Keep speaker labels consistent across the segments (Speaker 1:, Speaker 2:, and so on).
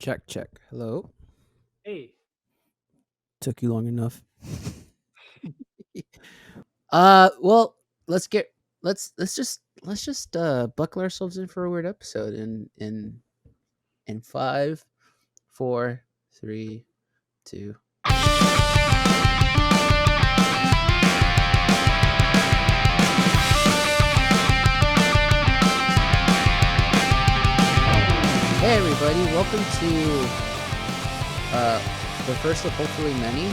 Speaker 1: Check, check. Hello.
Speaker 2: Hey,
Speaker 1: Took you long enough. Well, let's get let's just buckle ourselves in for a weird episode in 5, 4, 3, 2. Hey everybody, welcome to the first of hopefully many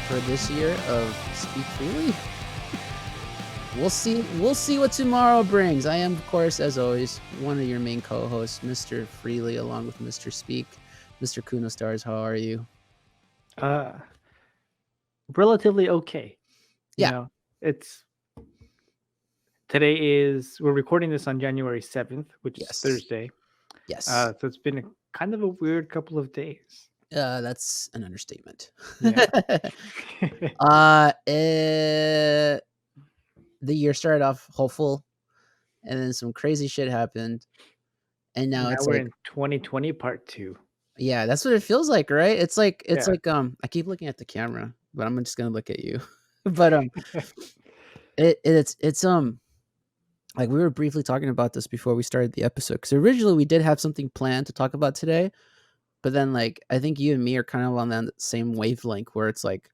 Speaker 1: for this year of Speak Freely. We'll see what tomorrow brings. I am, of course, as always, one of your main co-hosts, Mr. Freely, along with Mr. Speak. Mr. Kuno Stars, how are you?
Speaker 2: uh, relatively okay. You
Speaker 1: Yeah.
Speaker 2: know, it's we're recording this on January 7th, which is
Speaker 1: Yes.
Speaker 2: Thursday.
Speaker 1: Yes.
Speaker 2: So it's been kind of a weird couple of days.
Speaker 1: That's an understatement.
Speaker 2: Yeah.
Speaker 1: The year started off hopeful, and then some crazy shit happened, and now
Speaker 2: Now
Speaker 1: it's
Speaker 2: we're
Speaker 1: like,
Speaker 2: in 2020 part 2.
Speaker 1: yeah, that's what it feels like, right? It's like
Speaker 2: Yeah.
Speaker 1: I keep looking at the camera, but I'm just gonna look at you. But it's like we were briefly talking about this before we started the episode, because originally we did have something planned to talk about today, but then like I think you and me are kind of on that same wavelength where it's like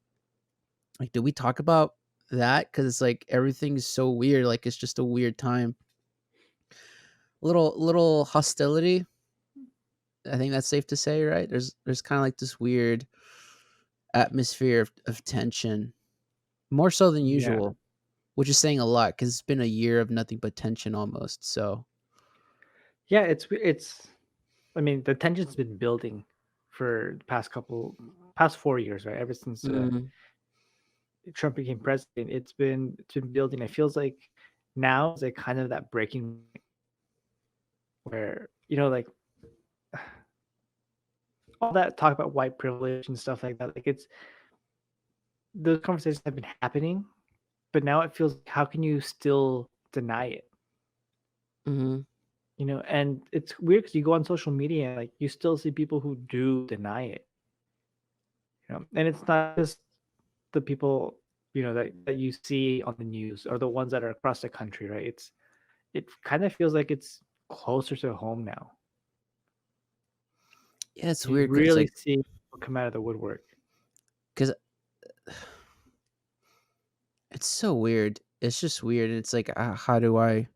Speaker 1: do we talk about that? Because it's like everything's so weird, like it's just a weird time. Little hostility. I think that's safe to say, right? There's kind of like this weird atmosphere of tension, more so than
Speaker 2: Yeah.
Speaker 1: usual, which is saying a lot because it's been a year of nothing but tension almost. So
Speaker 2: Yeah, it's I mean, the tension's been building for the past 4 years, right? Ever since
Speaker 1: mm,
Speaker 2: Trump became president, it's been building. It feels like now is like kind of that breaking point where, like all that talk about white privilege and stuff like that, like it's those conversations have been happening, but now it feels like how can you still deny it?
Speaker 1: mhm.
Speaker 2: And it's weird because you go on social media and like you still see people who do deny it. And it's not just the people, that you see on the news or the ones that are across the country, right? It kind of feels like it's closer to home now.
Speaker 1: Yeah, it's
Speaker 2: You
Speaker 1: weird because
Speaker 2: really
Speaker 1: like
Speaker 2: see people come out of the woodwork.
Speaker 1: because it's so weird. It's just weird. It's like how do I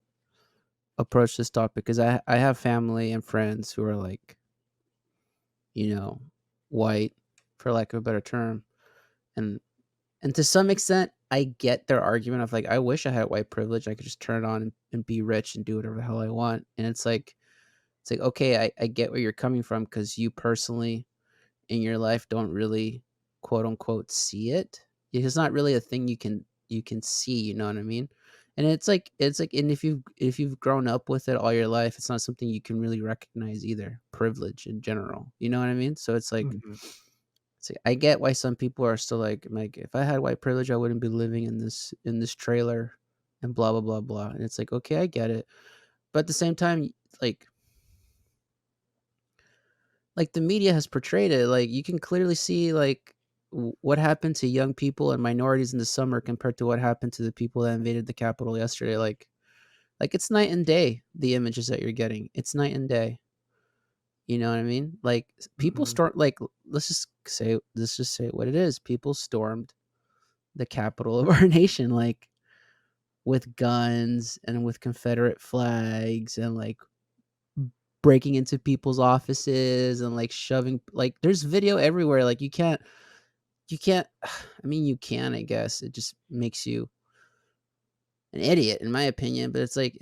Speaker 1: approach this topic? Because I have family and friends who are like you know white, for lack of a better term, and And to some extent, I get their argument of like, I wish I had white privilege. I could just turn it on and be rich and do whatever the hell I want. And it's like, okay, I get where you're coming from because you personally in your life don't really quote unquote see it. It's not really a thing you can see. You know what I mean? And and if you've grown up with it all your life, it's not something you can really recognize either. Privilege in general. You know what I mean? So
Speaker 2: Mhm.
Speaker 1: it's like, I get why some people are still like, if I had white privilege, I wouldn't be living in this trailer and blah blah blah blah. And it's like, okay, I get it, but at the same time, like like the media has portrayed it. Like you can clearly see like what happened to young people and minorities in the summer compared to what happened to the people that invaded the Capitol yesterday. Like it's night and day. The images that you're getting, it's night and day. You know what I mean? Like people
Speaker 2: Mhm.
Speaker 1: storm. Like let's just say what it is. People stormed the capital of our nation, like with guns and with Confederate flags and like breaking into people's offices and like shoving, like there's video everywhere. Like you can't I mean you can, I guess. It just makes you an idiot in my opinion, but it's like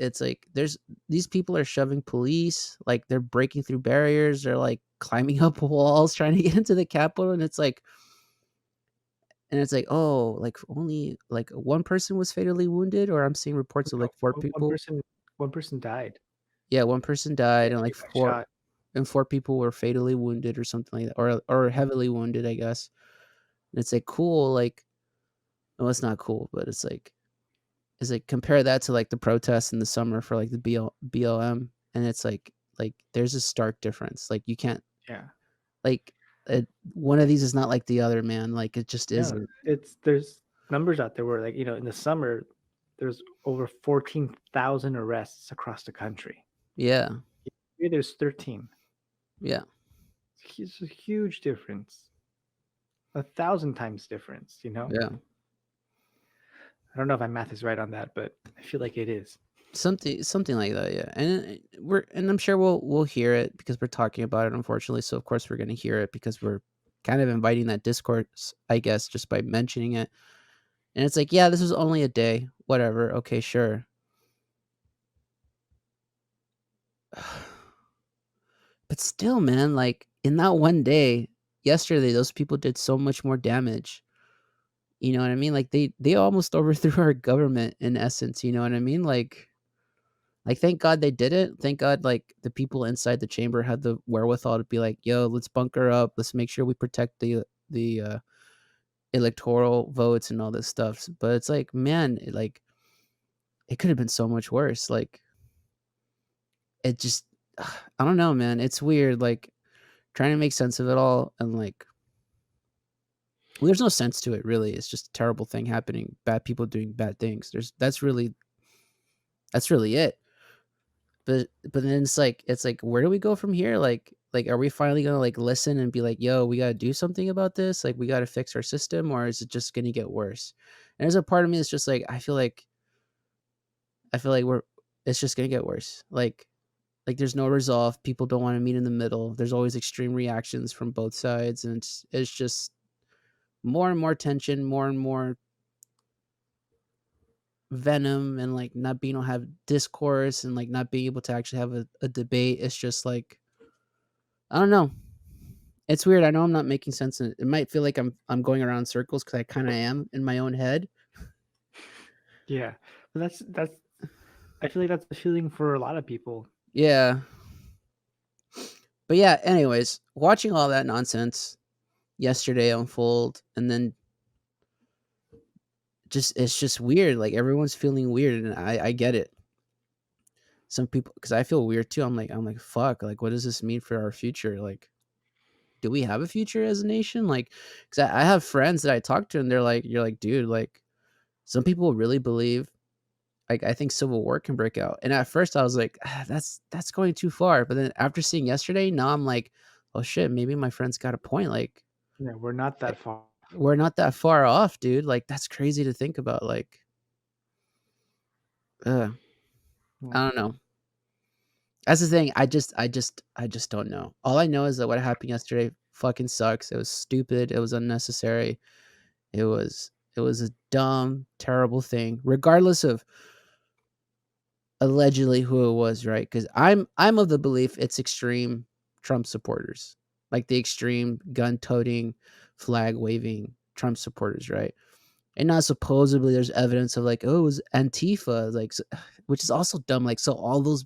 Speaker 1: there's these people are shoving police, like they're breaking through barriers, they're like climbing up walls trying to get into the Capitol, and it's like, oh, like only like one person was fatally wounded, or I'm seeing reports of
Speaker 2: No,
Speaker 1: like four
Speaker 2: one
Speaker 1: people.
Speaker 2: person died.
Speaker 1: Yeah, one person died,
Speaker 2: Yeah,
Speaker 1: and
Speaker 2: he
Speaker 1: like
Speaker 2: got shot.
Speaker 1: four people were fatally wounded or something like that, or heavily wounded, I guess. And it's like cool, like well, it's not cool, but it's like compare that to like the protests in the summer for like the BLM, and it's like there's a stark difference. Like you can't.
Speaker 2: Yeah.
Speaker 1: Like, one of these is not like the other, man. Like, it just
Speaker 2: No,
Speaker 1: isn't.
Speaker 2: it's there's numbers out there where, like, in the summer, there's over 14,000 arrests across the country.
Speaker 1: Yeah,
Speaker 2: Here there's 13.
Speaker 1: yeah,
Speaker 2: It's a huge difference. 1,000 times difference.
Speaker 1: yeah.
Speaker 2: I don't know if my math is right on that, but I feel like it is.
Speaker 1: Something like that, yeah. And I'm sure we'll hear it because we're talking about it, unfortunately. So of course we're gonna hear it because we're kind of inviting that discourse, I guess, just by mentioning it. And it's like, yeah, this was only a day, whatever. Okay, sure. But still, man, like in that one day, yesterday, those people did so much more damage. You know what I mean? Like they almost overthrew our government in essence. You know what I mean? Like, thank God they did it. Thank God, like, the people inside the chamber had the wherewithal to be like, "Yo, let's bunker up. Let's make sure we protect the electoral votes and all this stuff." But it's like, man, it could have been so much worse. Like, it just, I don't know, man. It's weird. Like, trying to make sense of it all, and like, well, there's no sense to it, really. It's just a terrible thing happening. Bad people doing bad things. That's really it. But then it's like where do we go from here? Like are we finally gonna like listen and be like, yo, we gotta do something about this? Like we gotta fix our system, or is it just gonna get worse? And there's a part of me that's just like I feel like we're it's just gonna get worse. Like there's no resolve. People don't want to meet in the middle. There's always extreme reactions from both sides, and it's just more and more tension, more and more venom, and like not being able to have discourse, and like not being able to actually have a debate. It's just like I don't know. It's weird. I know I'm not making sense, and it might feel like I'm going around in circles because I kind of am in my own head.
Speaker 2: Yeah. But that's I feel like that's the feeling for a lot of people.
Speaker 1: Yeah, but yeah. Anyways, watching all that nonsense yesterday unfold, and then just it's just weird. Like everyone's feeling weird, and I get it. Some people, because I feel weird too. I'm like fuck. Like what does this mean for our future? Like do we have a future as a nation? Like because I have friends that I talk to, and they're like, you're like, dude, like some people really believe like I think civil war can break out. And at first I was like, that's going too far. But then after seeing yesterday, now I'm like, oh shit, maybe my friend's got a point. Like
Speaker 2: Yeah, we're not
Speaker 1: I,
Speaker 2: that far.
Speaker 1: we're not that far off, dude. Like that's crazy to think about. Like, uh,
Speaker 2: Yeah.
Speaker 1: I don't know. That's the thing. I just don't know. All I know is that what happened yesterday fucking sucks. It was stupid. It was unnecessary. It was a dumb, terrible thing. Regardless of allegedly who it was, right? Because I'm of the belief it's extreme Trump supporters, like the extreme gun-toting, flag-waving Trump supporters, right? And now supposedly there's evidence of like, oh, it was Antifa, like, which is also dumb. Like, so all those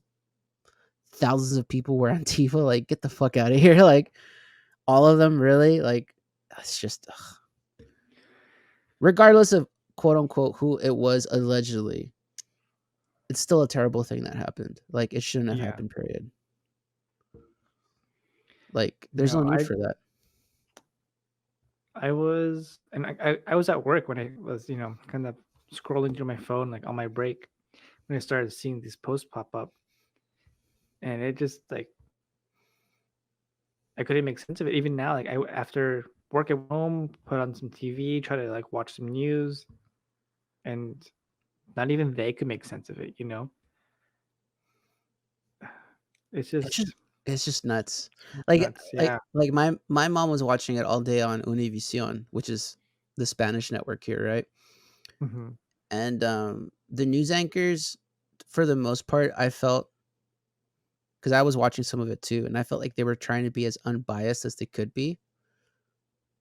Speaker 1: thousands of people were Antifa. Like, get the fuck out of here. Like, all of them, really? Like, it's just, ugh. Regardless of quote unquote who it was allegedly, it's still a terrible thing that happened. Like, it shouldn't have
Speaker 2: Yeah.
Speaker 1: happened. Period. Like,
Speaker 2: You
Speaker 1: there's
Speaker 2: know,
Speaker 1: no need
Speaker 2: I
Speaker 1: for that.
Speaker 2: I was and I was at work when I was, kind of scrolling through my phone like on my break when I started seeing these posts pop up, and it just like I couldn't make sense of it. Even now, like after work at home, put on some TV, try to like watch some news, and not even they could make sense of it. It's
Speaker 1: It's just
Speaker 2: just
Speaker 1: it's just nuts.
Speaker 2: it's
Speaker 1: Like
Speaker 2: nuts.
Speaker 1: like
Speaker 2: Yeah.
Speaker 1: like my mom was watching it all day on Univision, which is the Spanish network here, right?
Speaker 2: Hmm.
Speaker 1: And the news anchors, for the most part, I felt because I was watching some of it too, and I felt like they were trying to be as unbiased as they could be,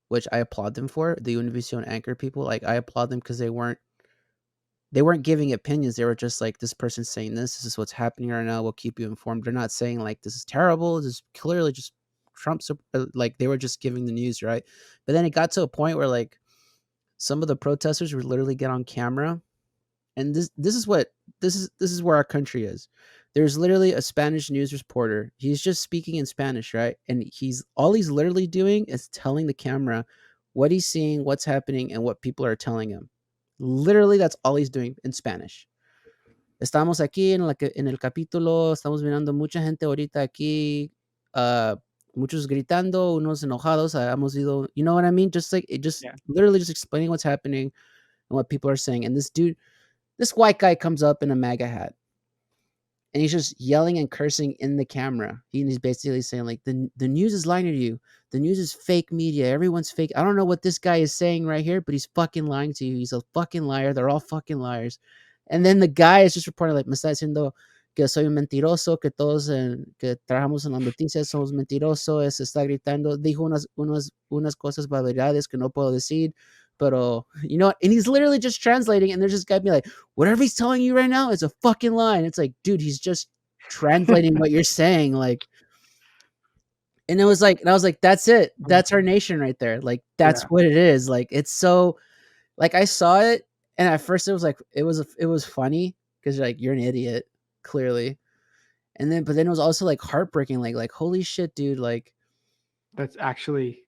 Speaker 1: which I applaud them for. The Univision anchor people, like I applaud them because they weren't giving opinions. They were just like, this person's saying this. This is what's happening right now. We'll keep you informed. They're not saying like this is terrible. This is clearly just like they were just giving the news, right? But then it got to a point where like some of the protesters would literally get on camera, and this is where our country is. There's literally a Spanish news reporter. He's just speaking in Spanish, right? And he's literally doing is telling the camera what he's seeing, what's happening, and what people are telling him. Literally, that's all he's doing in Spanish. Estamos aquí en el capítulo, estamos mirando mucha gente ahorita aquí, uh, muchos gritando, unos enojados, hemos ido, you know what I mean? Just like it just
Speaker 2: Yeah.
Speaker 1: literally just explaining what's happening and what people are saying. And this white guy comes up in a MAGA hat and he's just yelling and cursing in the camera. He's basically saying like the news is lying to you. The news is fake media. Everyone's fake. I don't know what this guy is saying right here, but he's fucking lying to you. He's a fucking liar. They're all fucking liars. And then the guy is just reporting like me está diciendo que soy un mentiroso, que todos que trabajamos en las noticias somos mentirosos, se está gritando, dijo unas cosas barbaridades que no puedo decir, pero you know, and he's literally just translating, and there's this guy being like, whatever he's telling you right now is a fucking lie. And it's like, dude, he's just translating what you're saying. Like, and it was like, and I was like, that's it. That's our nation right there. Like, that's
Speaker 2: Yeah.
Speaker 1: what it is. Like, it's so, like, I saw it, and at first it was like, it was funny because like, you're an idiot, clearly. And then, but then it was also like heartbreaking. Like, holy shit, dude. Like,
Speaker 2: That's actually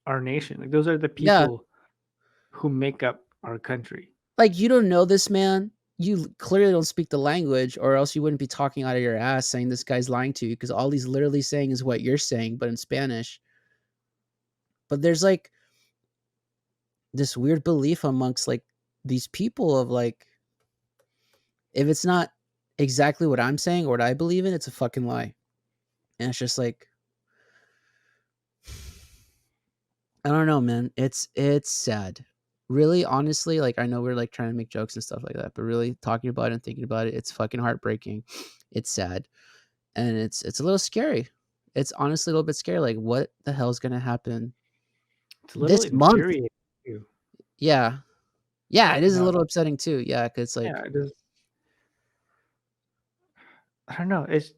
Speaker 2: our nation. Like those are the
Speaker 1: yeah,
Speaker 2: people who make up our country.
Speaker 1: like you don't know this man. You clearly don't speak the language, or else you wouldn't be talking out of your ass saying this guy's lying to you because all he's literally saying is what you're saying, but in Spanish. But there's like this weird belief amongst like these people of like, if it's not exactly what I'm saying or what I believe in, it's a fucking lie. And it's just like, I don't know, man. It's sad. Really, honestly, like I know we're like trying to make jokes and stuff like that, but really talking about it and thinking about it, it's fucking heartbreaking. It's sad. And it's a little scary. It's honestly a little bit scary. Like what the hell is gonna happen
Speaker 2: It's a little
Speaker 1: this month?
Speaker 2: infuriating too.
Speaker 1: Yeah. Yeah, it
Speaker 2: You
Speaker 1: is a
Speaker 2: know,
Speaker 1: little upsetting too. Yeah, cause
Speaker 2: yeah,
Speaker 1: like
Speaker 2: it is. I don't know. It's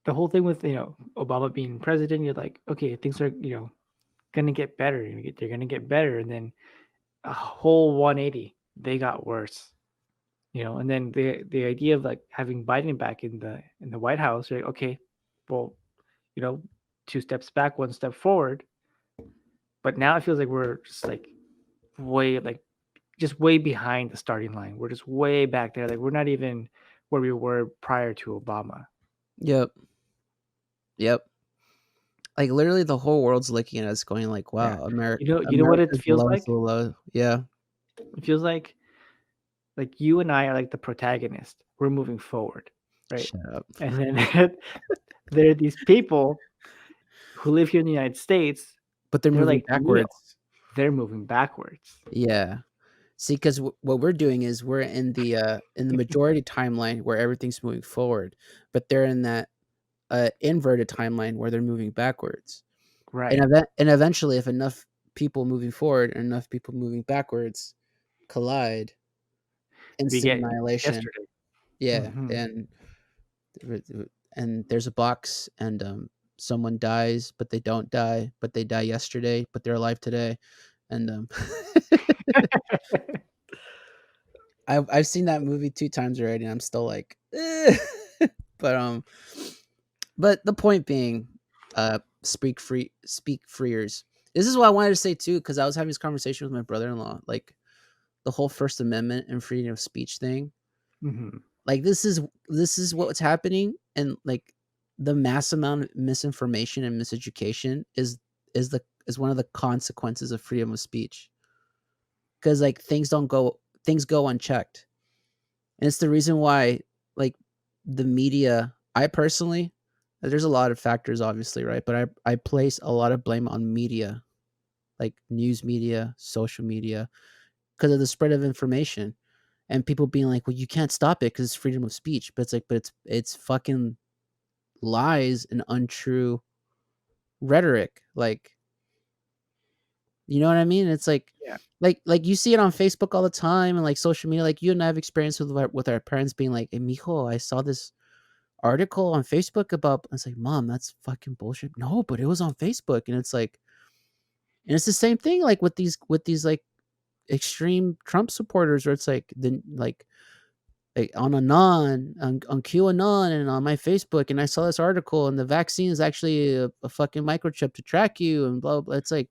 Speaker 2: the whole thing with Obama being president. You're like, okay, things are gonna get better. They're gonna get better, and then a whole 180. They got worse. And then the idea of like having Biden back in the White House, you're like, okay, well, you know, two steps back, one step forward. But now it feels like we're just like way like just way behind the starting line. We're just way back there. Like we're not even where we were prior to Obama.
Speaker 1: yep. Yep. Like literally the whole world's looking at us going like,
Speaker 2: Yeah.
Speaker 1: wow,
Speaker 2: You know what it
Speaker 1: America's the
Speaker 2: feels
Speaker 1: lowest
Speaker 2: like?
Speaker 1: of the low. Yeah.
Speaker 2: It feels like you and I are like the protagonist. We're moving forward, right?
Speaker 1: Shut up.
Speaker 2: And then there are these people who live here in the United States.
Speaker 1: But they're
Speaker 2: They're
Speaker 1: moving
Speaker 2: like Neo.
Speaker 1: backwards.
Speaker 2: They're moving backwards.
Speaker 1: Yeah. See, because what we're doing is we're in the majority timeline where everything's moving forward, but they're in that inverted timeline where they're moving backwards.
Speaker 2: Right.
Speaker 1: And eventually, if enough people moving forward and enough people moving backwards collide,
Speaker 2: We
Speaker 1: instant
Speaker 2: get
Speaker 1: annihilation.
Speaker 2: yesterday.
Speaker 1: Yeah,
Speaker 2: Hmm.
Speaker 1: and there's a box, and someone dies, but they don't die, but they die yesterday, but they're alive today, and I've seen that movie 2 times already, and I'm still like, "Eh." but but the point being, speak freers. This is what I wanted to say too, because I was having this conversation with my brother-in-law, like the whole First Amendment and freedom of speech thing.
Speaker 2: Hmm.
Speaker 1: Like this is what's happening, and like the mass amount of misinformation and miseducation is one of the consequences of freedom of speech. Because like things go unchecked. And it's the reason why, like, the media, I personally, there's a lot of factors, obviously, right? But I place a lot of blame on media, like news media, social media, because of the spread of information and people being like, well, you can't stop it because it's freedom of speech. But it's like, but it's fucking lies and untrue rhetoric. Like, you know what I mean? It's
Speaker 2: Yeah.
Speaker 1: like you see it on Facebook all the time and like social media. Like you and I have experience with our parents being like, hey, mijo, I saw this article on Facebook about, it's like, mom, that's fucking bullshit. No, but it was on Facebook. And it's like, and it's the same thing like with these like extreme Trump supporters where it's like the like like on Anon, on QAnon, and on my Facebook, and I saw this article, and the vaccine is actually a fucking microchip to track you, and blah blah. It's like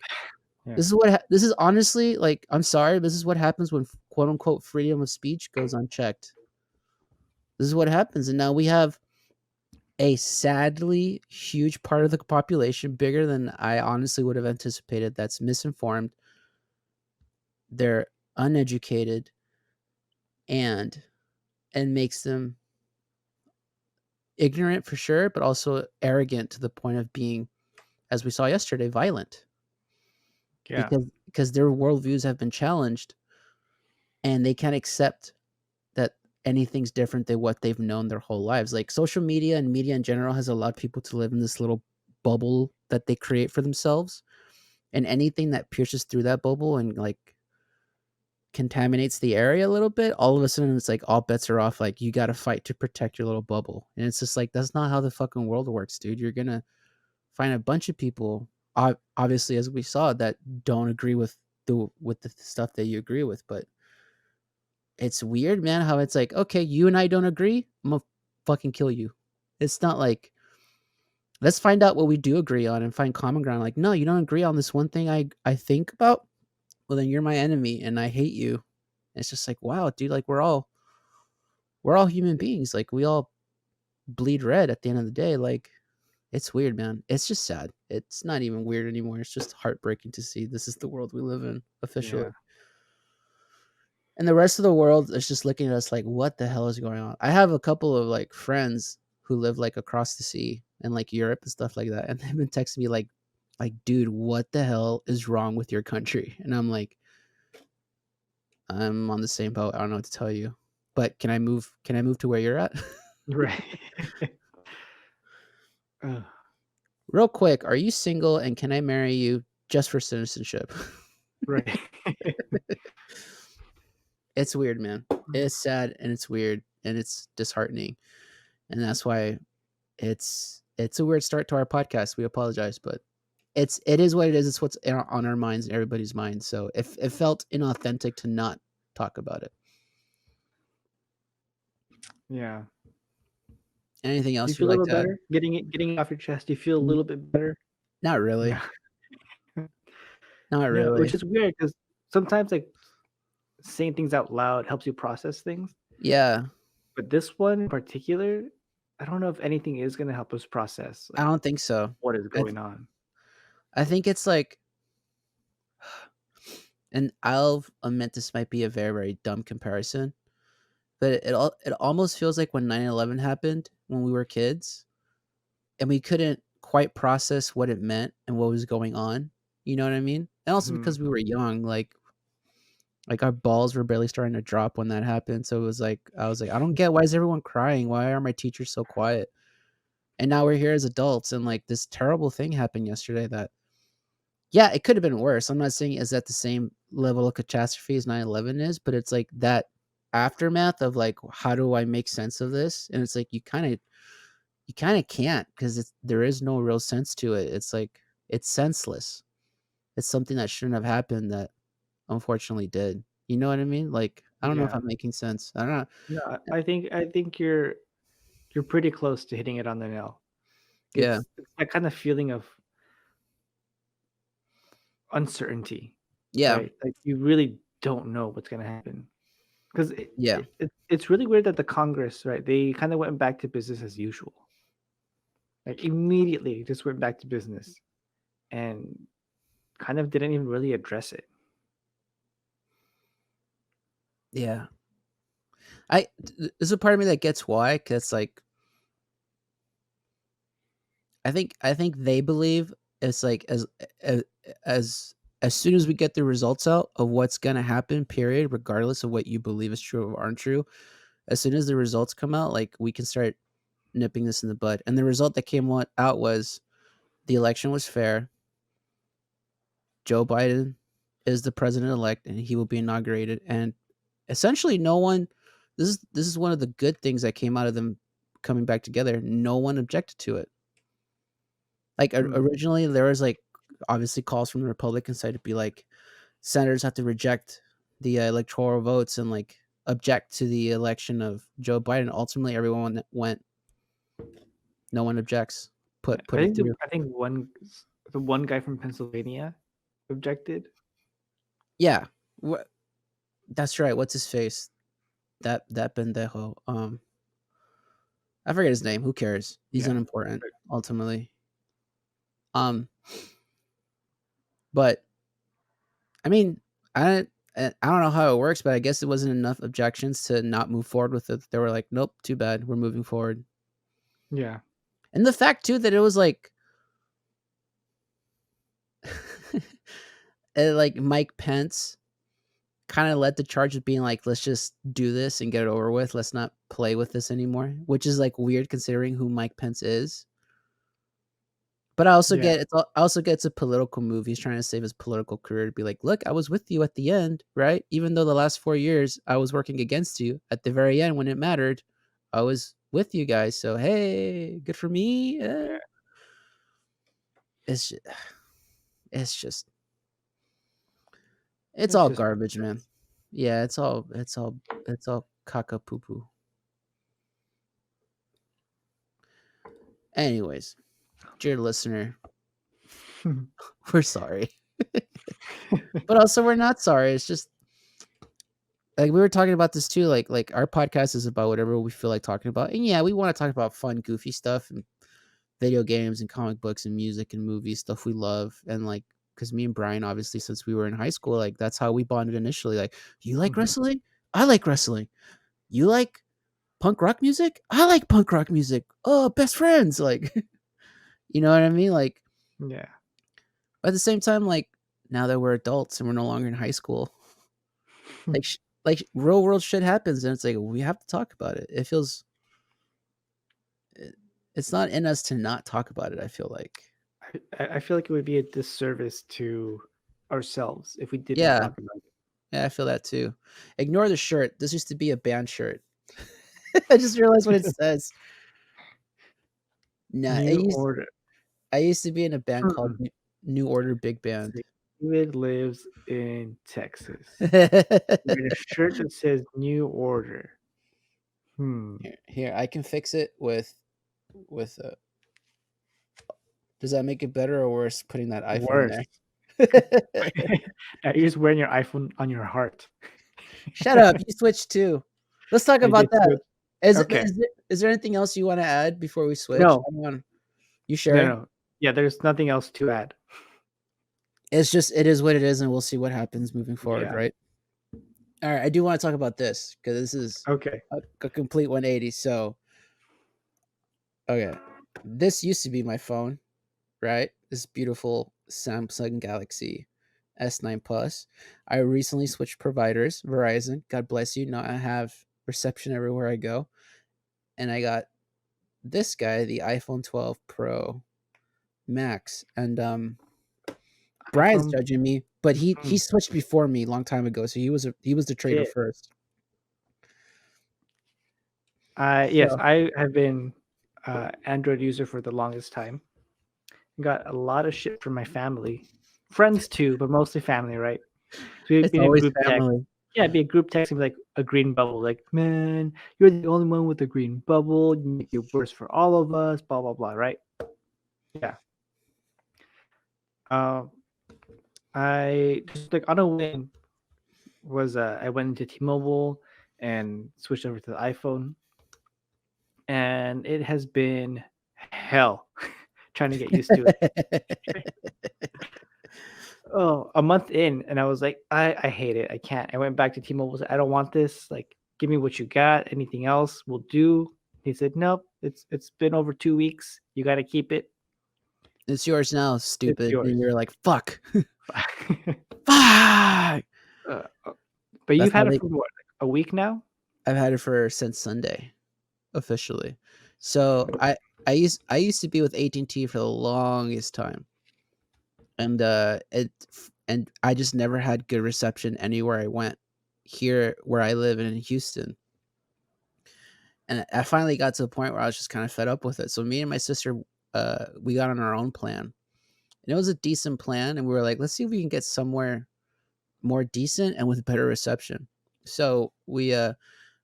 Speaker 2: Yeah.
Speaker 1: this is what this is honestly like. I'm sorry, this is what happens when quote unquote freedom of speech goes unchecked. This is what happens, and now we have a sadly huge part of the population, bigger than I honestly would have anticipated, that's misinformed. They're uneducated, and makes them ignorant for sure, but also arrogant to the point of being, as we saw yesterday, violent,
Speaker 2: Yeah.
Speaker 1: because their worldviews have been challenged, and they can't accept that anything's different than what they've known their whole lives. Like social media and media in general has allowed people to live in this little bubble that they create for themselves, and anything that pierces through that bubble and like contaminates the area a little bit, all of a sudden it's like all bets are off. Like you got to fight to protect your little bubble, and it's just like that's not how the fucking world works, dude. You're gonna find a bunch of people, obviously, as we saw, that don't agree with the stuff that you agree with. But it's weird, man, how it's like, okay, you and I don't agree, I'm gonna fucking kill you. It's not like let's find out what we do agree on and find common ground. Like, no, you don't agree on this one thing I think about. Well, then you're my enemy, and I hate you. It's just like, wow, dude, like we're all human beings. Like we all bleed red at the end of the day. Like it's weird, man. It's just sad. It's not even weird anymore. It's just heartbreaking to see this is the world we live in
Speaker 2: Yeah.
Speaker 1: officially. And the rest of the world is just looking at us like, what the hell is going on? I have a couple of like friends who live like across the sea and like Europe and stuff like that. And they've been texting me like, dude, what the hell is wrong with your country? And I'm like, I'm on the same boat. I don't know what to tell you. But can I move to where you're at?
Speaker 2: Right. Ugh.
Speaker 1: Real quick, are you single and can I marry you just for citizenship?
Speaker 2: Right.
Speaker 1: It's weird, man. It's sad and it's weird and it's disheartening. And that's why it's a weird start to our podcast. We apologize, but it is what it is. It's what's on our minds and everybody's minds. So if it felt inauthentic to not talk about it.
Speaker 2: Yeah.
Speaker 1: Anything
Speaker 2: Do you
Speaker 1: else you'd
Speaker 2: feel a
Speaker 1: like
Speaker 2: little
Speaker 1: to add?
Speaker 2: better getting it off your chest? Do you feel a
Speaker 1: N-
Speaker 2: little bit better?
Speaker 1: Not really.
Speaker 2: Yeah.
Speaker 1: Not
Speaker 2: Yeah, which
Speaker 1: really.
Speaker 2: is weird because sometimes, like, saying things out loud helps you process things,
Speaker 1: Yeah.
Speaker 2: but this one in particular, I don't know if anything is gonna help us process,
Speaker 1: I
Speaker 2: like,
Speaker 1: don't think so.
Speaker 2: what is
Speaker 1: I th-
Speaker 2: going on.
Speaker 1: I think it's like, and I'll admit this might be a very very dumb comparison, but it almost feels like when 9/11 happened when we were kids and we couldn't quite process what it meant and what was going on. You know what I mean? And also
Speaker 2: Mhm.
Speaker 1: because we were young, like our balls were barely starting to drop when that happened. So it was like I was like, I don't get why is everyone crying? Why are my teachers so quiet? And now we're here as adults and like this terrible thing happened yesterday that yeah, it could have been worse. I'm not saying is at the same level of catastrophe as 9/11 is, but it's like that aftermath of like how do I make sense of this? And it's like you kind of can't because it's there is no real sense to it. It's like it's senseless. It's something that shouldn't have happened that unfortunately did. You know what I mean? Like I don't know if
Speaker 2: Yeah.
Speaker 1: I'm making sense. I don't know.
Speaker 2: No, I think you're pretty close to hitting it on the nail.
Speaker 1: Yeah,
Speaker 2: It's that kind of feeling of uncertainty,
Speaker 1: yeah,
Speaker 2: right? Like, you really don't know what's gonna happen. 'Cause
Speaker 1: yeah,
Speaker 2: it's really weird that the Congress, right, they kinda went back to business as usual. Like, immediately just went back to business and kind of didn't even really address it.
Speaker 1: yeah. There's a part of me that gets why, cause like I think they believe it's like as as as soon as we get the results out of what's gonna happen, period, regardless of what you believe is true or aren't true, as soon as the results come out, like we can start nipping this in the bud. And the result that came out was the election was fair. Joe Biden is the president elect, and he will be inaugurated. And essentially, no one. This is one of the good things that came out of them coming back together. No one objected to it. Like
Speaker 2: Hmm,
Speaker 1: originally, there was like obviously calls from the Republican side to be like senators have to reject the electoral votes and like object to the election of Joe Biden. Ultimately, everyone went. No one objects.
Speaker 2: Yeah,
Speaker 1: Put it through.
Speaker 2: I think the one guy from Pennsylvania objected.
Speaker 1: Yeah, that's right. What's his face? That pendejo. I forget his name. Who cares? He's
Speaker 2: Yeah.
Speaker 1: unimportant ultimately. Um, but I mean, I don't know how it works, but I guess it wasn't enough objections to not move forward with it. They were like, "Nope, too bad. We're moving forward."
Speaker 2: Yeah.
Speaker 1: And the fact too that it was like, like Mike Pence kind of led the charge of being like, "Let's just do this and get it over with. Let's not play with this anymore," which is like weird considering who Mike Pence is. But
Speaker 2: Yeah.
Speaker 1: I also get it's a political move. He's trying to save his political career to be like, "Look, I was with you at the end, right? Even though the last 4 years I was working against you, at the very end when it mattered, I was with you guys. So, hey, good for me."
Speaker 2: Yeah.
Speaker 1: It's ju it's just it's
Speaker 2: It's
Speaker 1: all
Speaker 2: just
Speaker 1: garbage, man. Yeah, it's all caca poo poo. Anyways, dear listener, we're sorry. But also we're not sorry. It's just like we were talking about this too. Like our podcast is about whatever we feel like talking about. And yeah, we want to talk about fun, goofy stuff and video games and comic books and music and movies, stuff we love. And like because me and Brian, obviously, since we were in high school, like that's how we bonded initially. Like, you like
Speaker 2: Mhm.
Speaker 1: wrestling? I like wrestling. You like punk rock music? I like punk rock music. Oh, best friends. Like, you know what I mean? Like,
Speaker 2: Yeah.
Speaker 1: but at the same time, like now that we're adults and we're no longer in high school, like like real world shit happens, and it's like we have to talk about it. It feels it, it's not in us to not talk about it. I feel like,
Speaker 2: I feel like it would be a disservice to ourselves if we didn't
Speaker 1: yeah,
Speaker 2: talk about it.
Speaker 1: yeah, I feel that too. Ignore the shirt. This used to be a band shirt. I just realized what it says. Nah,
Speaker 2: New order.
Speaker 1: I used to be in a band called
Speaker 2: Mm.
Speaker 1: New Order Big
Speaker 2: Let's
Speaker 1: Band.
Speaker 2: see. David lives in Texas. Wearing a shirt that says New Order. Hmm.
Speaker 1: Here, I can fix it with. Does that make it better or worse? Putting that iPhone
Speaker 2: Worse.
Speaker 1: there.
Speaker 2: Now you're just wearing your iPhone on your heart.
Speaker 1: Shut up! You switched too. Let's talk
Speaker 2: I
Speaker 1: about
Speaker 2: did
Speaker 1: that.
Speaker 2: switch. Okay.
Speaker 1: Is there anything else you want to add before we switch?
Speaker 2: No.
Speaker 1: I want you
Speaker 2: No,
Speaker 1: sure?
Speaker 2: no. Yeah, there's nothing else to add.
Speaker 1: It's just it is what it is, and we'll see what happens moving forward,
Speaker 2: Yeah.
Speaker 1: right? All right, I do want to talk about this because this is
Speaker 2: Okay.
Speaker 1: a complete 180. So, okay, this used to be my phone, right? This beautiful Samsung Galaxy S9 Plus. I recently switched providers, Verizon. God bless you. Now I have reception everywhere I go, and I got this guy, the iPhone 12 Pro Max, and Brian's
Speaker 2: iPhone.
Speaker 1: judging me, but he
Speaker 2: Mhm.
Speaker 1: switched before me a long time ago, so he was the trader
Speaker 2: Shit.
Speaker 1: first.
Speaker 2: Yes,
Speaker 1: So
Speaker 2: I have been Android user for the longest time. Got a lot of shit from my family, friends too, but mostly family, right? So we'd
Speaker 1: it's
Speaker 2: be in a
Speaker 1: always
Speaker 2: group text.
Speaker 1: family.
Speaker 2: Yeah, it'd be a group text and be like a green bubble, like, man, you're the only one with a green bubble. You make it worse for all of us. Blah blah blah. Right? Yeah. Um, I just like on a whim was I went into T-Mobile and switched over to the iPhone, and it has been hell trying to get used to it. Oh, a month in, and I was like, I hate it. I can't. I went back to T-Mobile. Said, I don't want this. Like, give me what you got. Anything else will do. He said, nope. It's been over 2 weeks. You got to keep it.
Speaker 1: It's yours now,
Speaker 2: It's
Speaker 1: stupid. And
Speaker 2: yours.
Speaker 1: you're like, fuck. Fuck.
Speaker 2: uh, but
Speaker 1: That's
Speaker 2: you've
Speaker 1: how
Speaker 2: had it
Speaker 1: they
Speaker 2: for what, like a week now?
Speaker 1: I've had it for since Sunday, officially. So I used to be with AT&T for the longest time. And and I just never had good reception anywhere I went here where I live in Houston. And I finally got to the point where I was just kind of fed up with it. So me and my sister, we got on our own plan, and it was a decent plan. And we were like, let's see if we can get somewhere more decent and with better reception. So we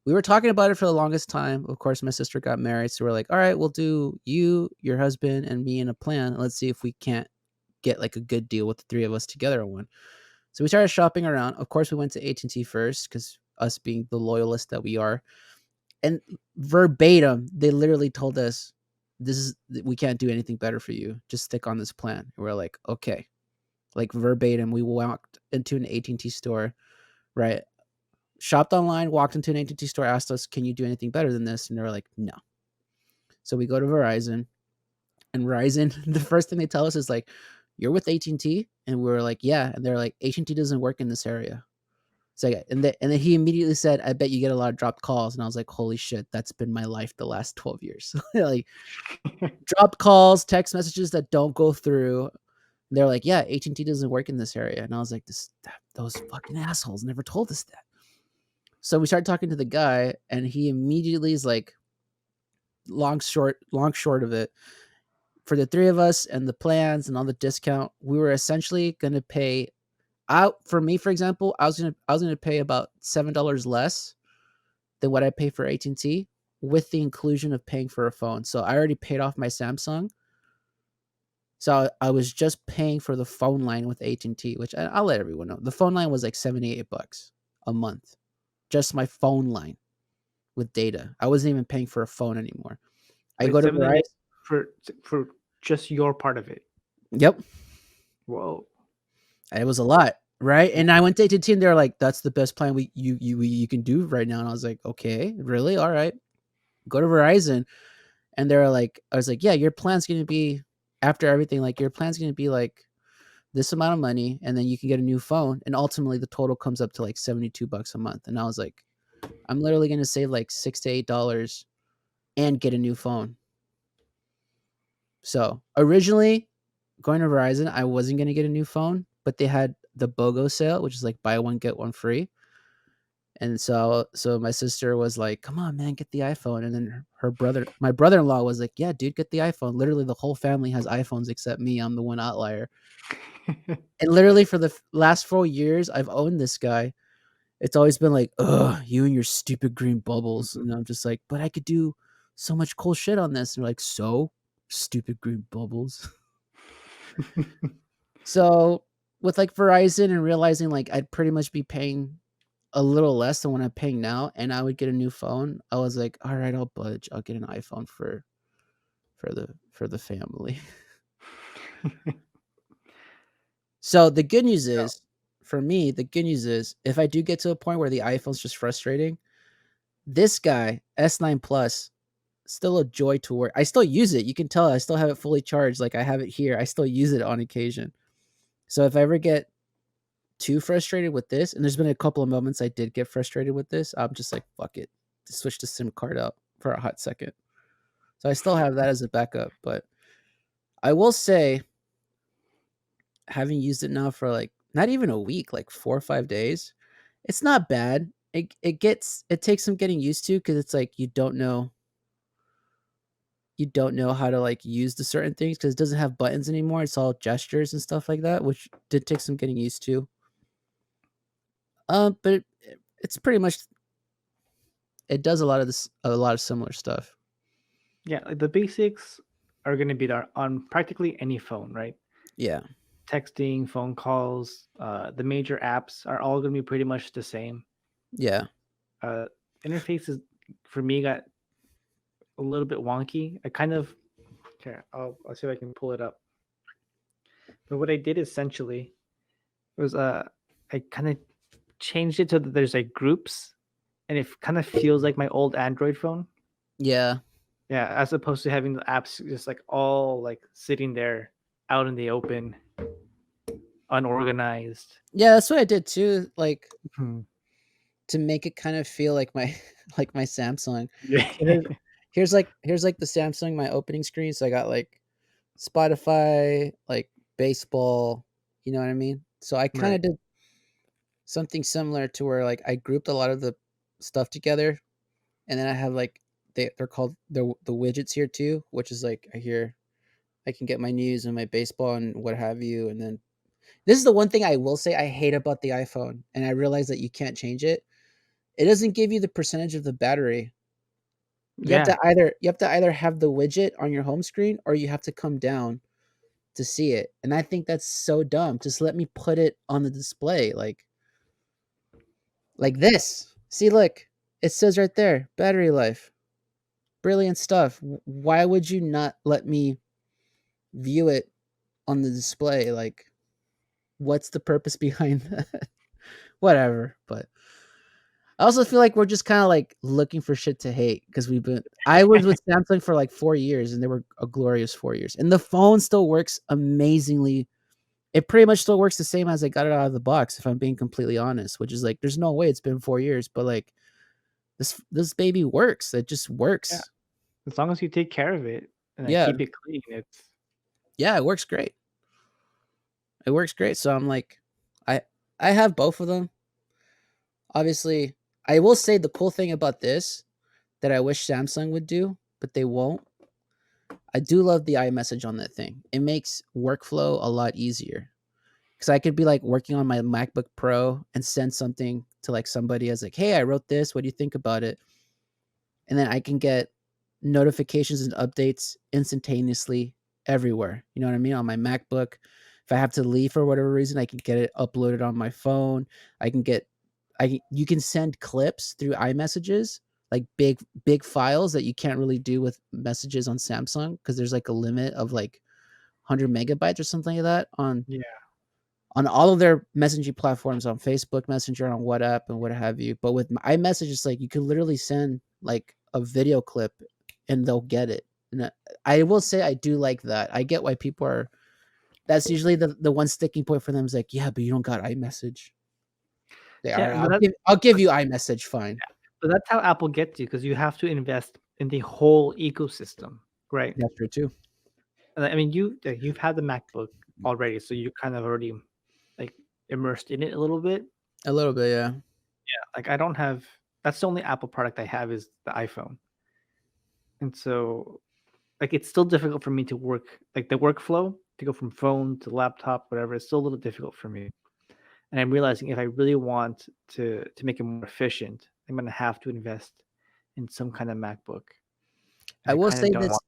Speaker 1: were talking about it for the longest time. Of course, my sister got married, so we're like, all right, we'll do you, your husband, and me in a plan. Let's see if we can't get like a good deal with the three of us together on one. So we started shopping around. Of course, we went to AT&T first because us being the loyalists that we are, and verbatim, they literally told us, "This is we can't do anything better for you. Just stick on this plan." And we're like, "Okay." Like verbatim, we walked into an AT&T store, right? Shopped online, walked into an AT&T store, asked us, "Can you do anything better than this?" And they were like, "No." So we go to Verizon, and Verizon, the first thing they tell us is like, "You're with AT&T?" And we were like, "Yeah." And they're like, "AT&T doesn't work in this area." So yeah, and then he immediately said, "I bet you get a lot of dropped calls." And I was like, "Holy shit, that's been my life the last 12 years." Like dropped calls, text messages that don't go through. They're like, "Yeah, AT&T doesn't work in this area." And I was like, those fucking assholes never told us that." So we started talking to the guy, and he immediately is like, long short of it, for the three of us and the plans and all the discount, we were essentially gonna pay out for me, for example, I was gonna pay about $7 less than what I pay for AT&T with the inclusion of paying for a phone. So I already paid off my Samsung. So I was just paying for the phone line with AT&T, which I'll let everyone know. The phone line was like $78 a month. Just my phone line with data. I wasn't even paying for a phone anymore. I
Speaker 2: Wait,
Speaker 1: go to
Speaker 2: 78
Speaker 1: Verizon.
Speaker 2: for just your part of it.
Speaker 1: Yep.
Speaker 2: Whoa.
Speaker 1: It was a lot, right? And I went to AT&T and they're like, "That's the best plan you can do right now." And I was like, "Okay, really? All right." Go to Verizon, and they're like, I was like, "Yeah, your plan's gonna be after everything. Like your plan's gonna be like this amount of money, and then you can get a new phone, and ultimately the total comes up to like $72 a month." And I was like, "I'm literally gonna save like $6 to $8 and get a new phone." So originally going to Verizon, I wasn't gonna get a new phone, but they had the BOGO sale, which is like buy one get one free. And so my sister was like, "Come on, man, get the iPhone." And then my brother-in-law was like, "Yeah, dude, get the iPhone." Literally the whole family has iPhones except me. I'm the one outlier. And literally for the last 4 years I've owned this guy, it's always been like, "Ugh, you and your stupid green bubbles." And I'm just like, "But I could do so much cool shit on this." And they're like, "So? Stupid green bubbles." So, with, like, Verizon and realizing, like, I'd pretty much be paying a little less than what I'm paying now, and I would get a new phone, I was like, "Alright, I'll budge. I'll get an iPhone for the family." So, the good news
Speaker 2: Yeah.
Speaker 1: is, for me, the good news is, if I do get to a point where the iPhone's just frustrating, this guy, S9 Plus, still a joy to work. I still use it, you can tell I still have it fully charged, like, I have it here, I still use it on occasion. So, if I ever get too frustrated with this, and there's been a couple of moments I did get frustrated with this, I'm just like, "Fuck it." Just switch the SIM card out for a hot second. So I still have that as a backup, but I will say, having used it now for, like, not even a week, like 4 or 5 days, it's not bad. It takes some getting used to because it's like you don't know how to, like, use the certain things because it doesn't have buttons anymore, it's all gestures and stuff like that, which did take some getting used to. But it's pretty much it does a lot of similar stuff.
Speaker 2: Yeah, like the basics are gonna be there on practically any phone, right?
Speaker 1: Yeah.
Speaker 2: Texting, phone calls, the major apps are all gonna be pretty much the same.
Speaker 1: Yeah.
Speaker 2: Uh, interfaces for me got a little bit wonky. I kind of here, I'll see if I can pull it up. But what I did essentially was I kind of changed it so that there's like groups and it kind of feels like my old Android phone.
Speaker 1: Yeah.
Speaker 2: Yeah, as opposed to having the apps just like all like sitting there out in the open, unorganized.
Speaker 1: Yeah, that's what I did too, like,
Speaker 2: Mhm.
Speaker 1: to make it kind of feel like my like my Samsung.
Speaker 2: Yeah.
Speaker 1: So here's, like, the Samsung, my opening screen, so I got, like, Spotify, like, baseball, you know what I mean? So I kinda
Speaker 2: Right.
Speaker 1: did something similar to where, like, I grouped a lot of the stuff together, and then I have, like, they're called the widgets here too, which is, like, I can get my news and my baseball and what have you, and then this is the one thing I will say I hate about the iPhone, and I realize that you can't change it. It doesn't give you the percentage of the battery.
Speaker 2: Yeah.
Speaker 1: You have to either have the widget on your home screen or you have to come down to see it. And I think that's so dumb. Just let me put it on the display like this. See, look. It says right there, battery life. Brilliant stuff. Why would you not let me view it on the display? Like, what's the purpose behind that? Whatever. But I also feel like we're just kind of like looking for shit to hate because we've been. I was with Samsung for like 4 years, and they were a glorious 4 years, and the phone still works amazingly. It pretty much still works the same as I got it out of the box, if I'm being completely honest. Which is like, there's no way it's been 4 years, but like this baby works. It just
Speaker 2: Yeah.
Speaker 1: works.
Speaker 2: As long as you take care of it and,
Speaker 1: Yeah,
Speaker 2: keep it clean, it's
Speaker 1: yeah, it works great. It works great. So I'm like, I I have both of them. Obviously, I will say the cool thing about this that I wish Samsung would do, but they won't. I do love the iMessage on that thing. It makes workflow a lot easier because I could be like working on my MacBook Pro and send something to like somebody as like, "Hey, I wrote this. What do you think about it?" And then I can get notifications and updates instantaneously everywhere. You know what I mean? On my MacBook. If I have to leave for whatever reason, I can get it uploaded on my phone. I can get you can send clips through iMessages, like big files that you can't really do with messages on Samsung because there's like a limit of like 100 megabytes or something like that
Speaker 2: yeah.
Speaker 1: on all of their messaging platforms, on Facebook Messenger, on WhatsApp, and what have you. But with iMessage, it's like you can literally send like a video clip and they'll get it. And I will say I do like that. I get why people are. That's usually the one sticking point for them is like, yeah, but you don't got iMessage. They
Speaker 2: Yeah,
Speaker 1: are.
Speaker 2: but that
Speaker 1: I'll give
Speaker 2: but
Speaker 1: you iMessage. Fine.
Speaker 2: but that's how Apple gets you because you have to invest in the whole ecosystem, right?
Speaker 1: That's true too.
Speaker 2: And I mean, you've had the MacBook already, so you're kind of already, like, immersed in it a little bit.
Speaker 1: A little bit, yeah.
Speaker 2: Like, I don't have that's the only Apple product I have is the iPhone. And so, like, it's still difficult for me to work like, the workflow to go from phone to laptop, whatever, it's still a little difficult for me. And I'm realizing if I really want to make it more efficient, I'm gonna have to invest in some kind of MacBook, and
Speaker 1: I
Speaker 2: I
Speaker 1: will
Speaker 2: kinda
Speaker 1: say
Speaker 2: don't
Speaker 1: this.
Speaker 2: want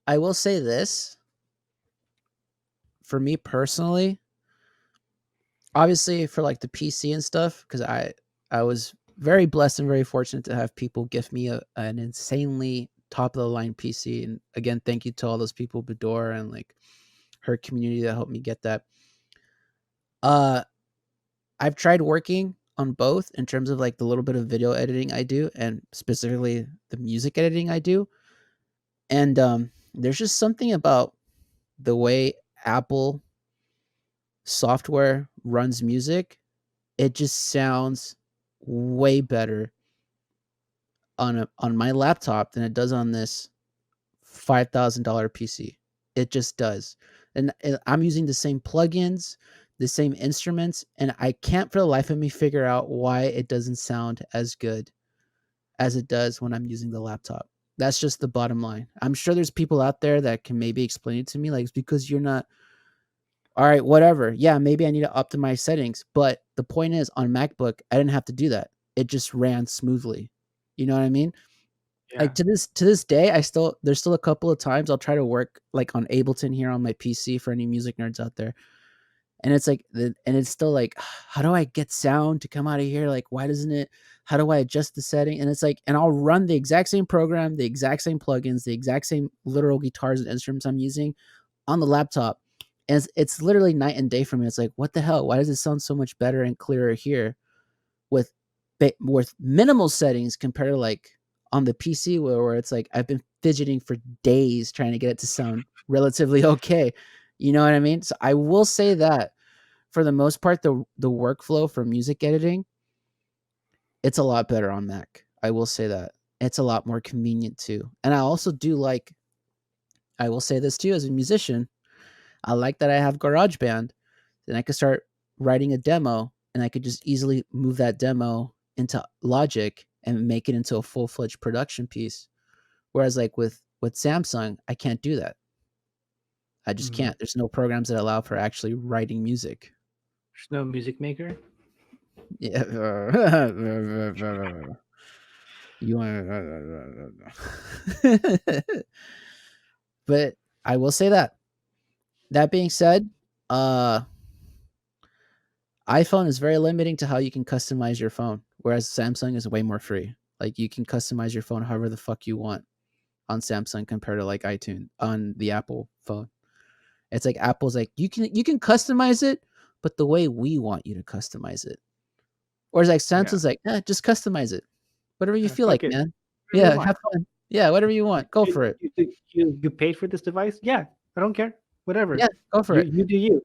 Speaker 1: I will say this for me personally. Obviously, for like the PC and stuff, because I was very blessed and very fortunate to have people gift me an insanely top of the line PC. And again, thank you to all those people, Bedore and like her community that helped me get that. Uh, I've tried working on both in terms of like the little bit of video editing I do, and specifically the music editing I do. And there's just something about the way Apple software runs music. It just sounds way better on my laptop than it does on this $5,000 PC. It just does. And I'm using the same plugins, the same instruments, and I can't for the life of me figure out why it doesn't sound as good as it does when I'm using the laptop. That's just the bottom line. I'm sure there's people out there that can maybe explain it to me, like, it's because you're not. All right, whatever. Yeah, maybe I need to optimize settings, but the point is on MacBook, I didn't have to do that. It just ran smoothly. You know what I mean?
Speaker 2: yeah.
Speaker 1: Like to this day, I still there's still a couple of times I'll try to work like on Ableton here on my PC for any music nerds out there. And it's like and it's still like, how do I get sound to come out of here? Like, why doesn't it? How do I adjust the setting? And it's like, and I'll run the exact same program, the exact same plugins, the exact same literal guitars and instruments I'm using on the laptop. And it's literally night and day for me. It's like, what the hell? Why does it sound so much better and clearer here with with minimal settings compared to like on the PC where it's like I've been fidgeting for days trying to get it to sound relatively okay. You know what I mean? So I will say that for the most part, the workflow for music editing, it's a lot better on Mac. I will say that. It's a lot more convenient too. And I also do like, I will say this too as a musician, I like that I have GarageBand. Then I could start writing a demo and I could just easily move that demo into Logic and make it into a full-fledged production piece. Whereas like with Samsung, I can't do that. I just
Speaker 2: Mhm.
Speaker 1: can't. There's no programs that allow for actually writing music.
Speaker 2: There's no music maker?
Speaker 1: Yeah. You want But I will say that. That being said, uh iPhone is very limiting to how you can customize your phone, whereas Samsung is way more free. Like you can customize your phone however the fuck you want on Samsung compared to like iTunes on the Apple phone. It's like Apple's like you can customize it, but the way we want you to customize it. Or it's like
Speaker 2: Yeah.
Speaker 1: Samsung's like, just customize it. Whatever you feel
Speaker 2: Fuck
Speaker 1: like,
Speaker 2: it.
Speaker 1: man.
Speaker 2: Whatever you
Speaker 1: Yeah,
Speaker 2: want.
Speaker 1: have fun. Yeah, whatever you want. Go for it.
Speaker 2: You paid for this device? Yeah, I don't care.
Speaker 1: Yeah,
Speaker 2: Whatever.
Speaker 1: go for
Speaker 2: You
Speaker 1: it.
Speaker 2: you do you.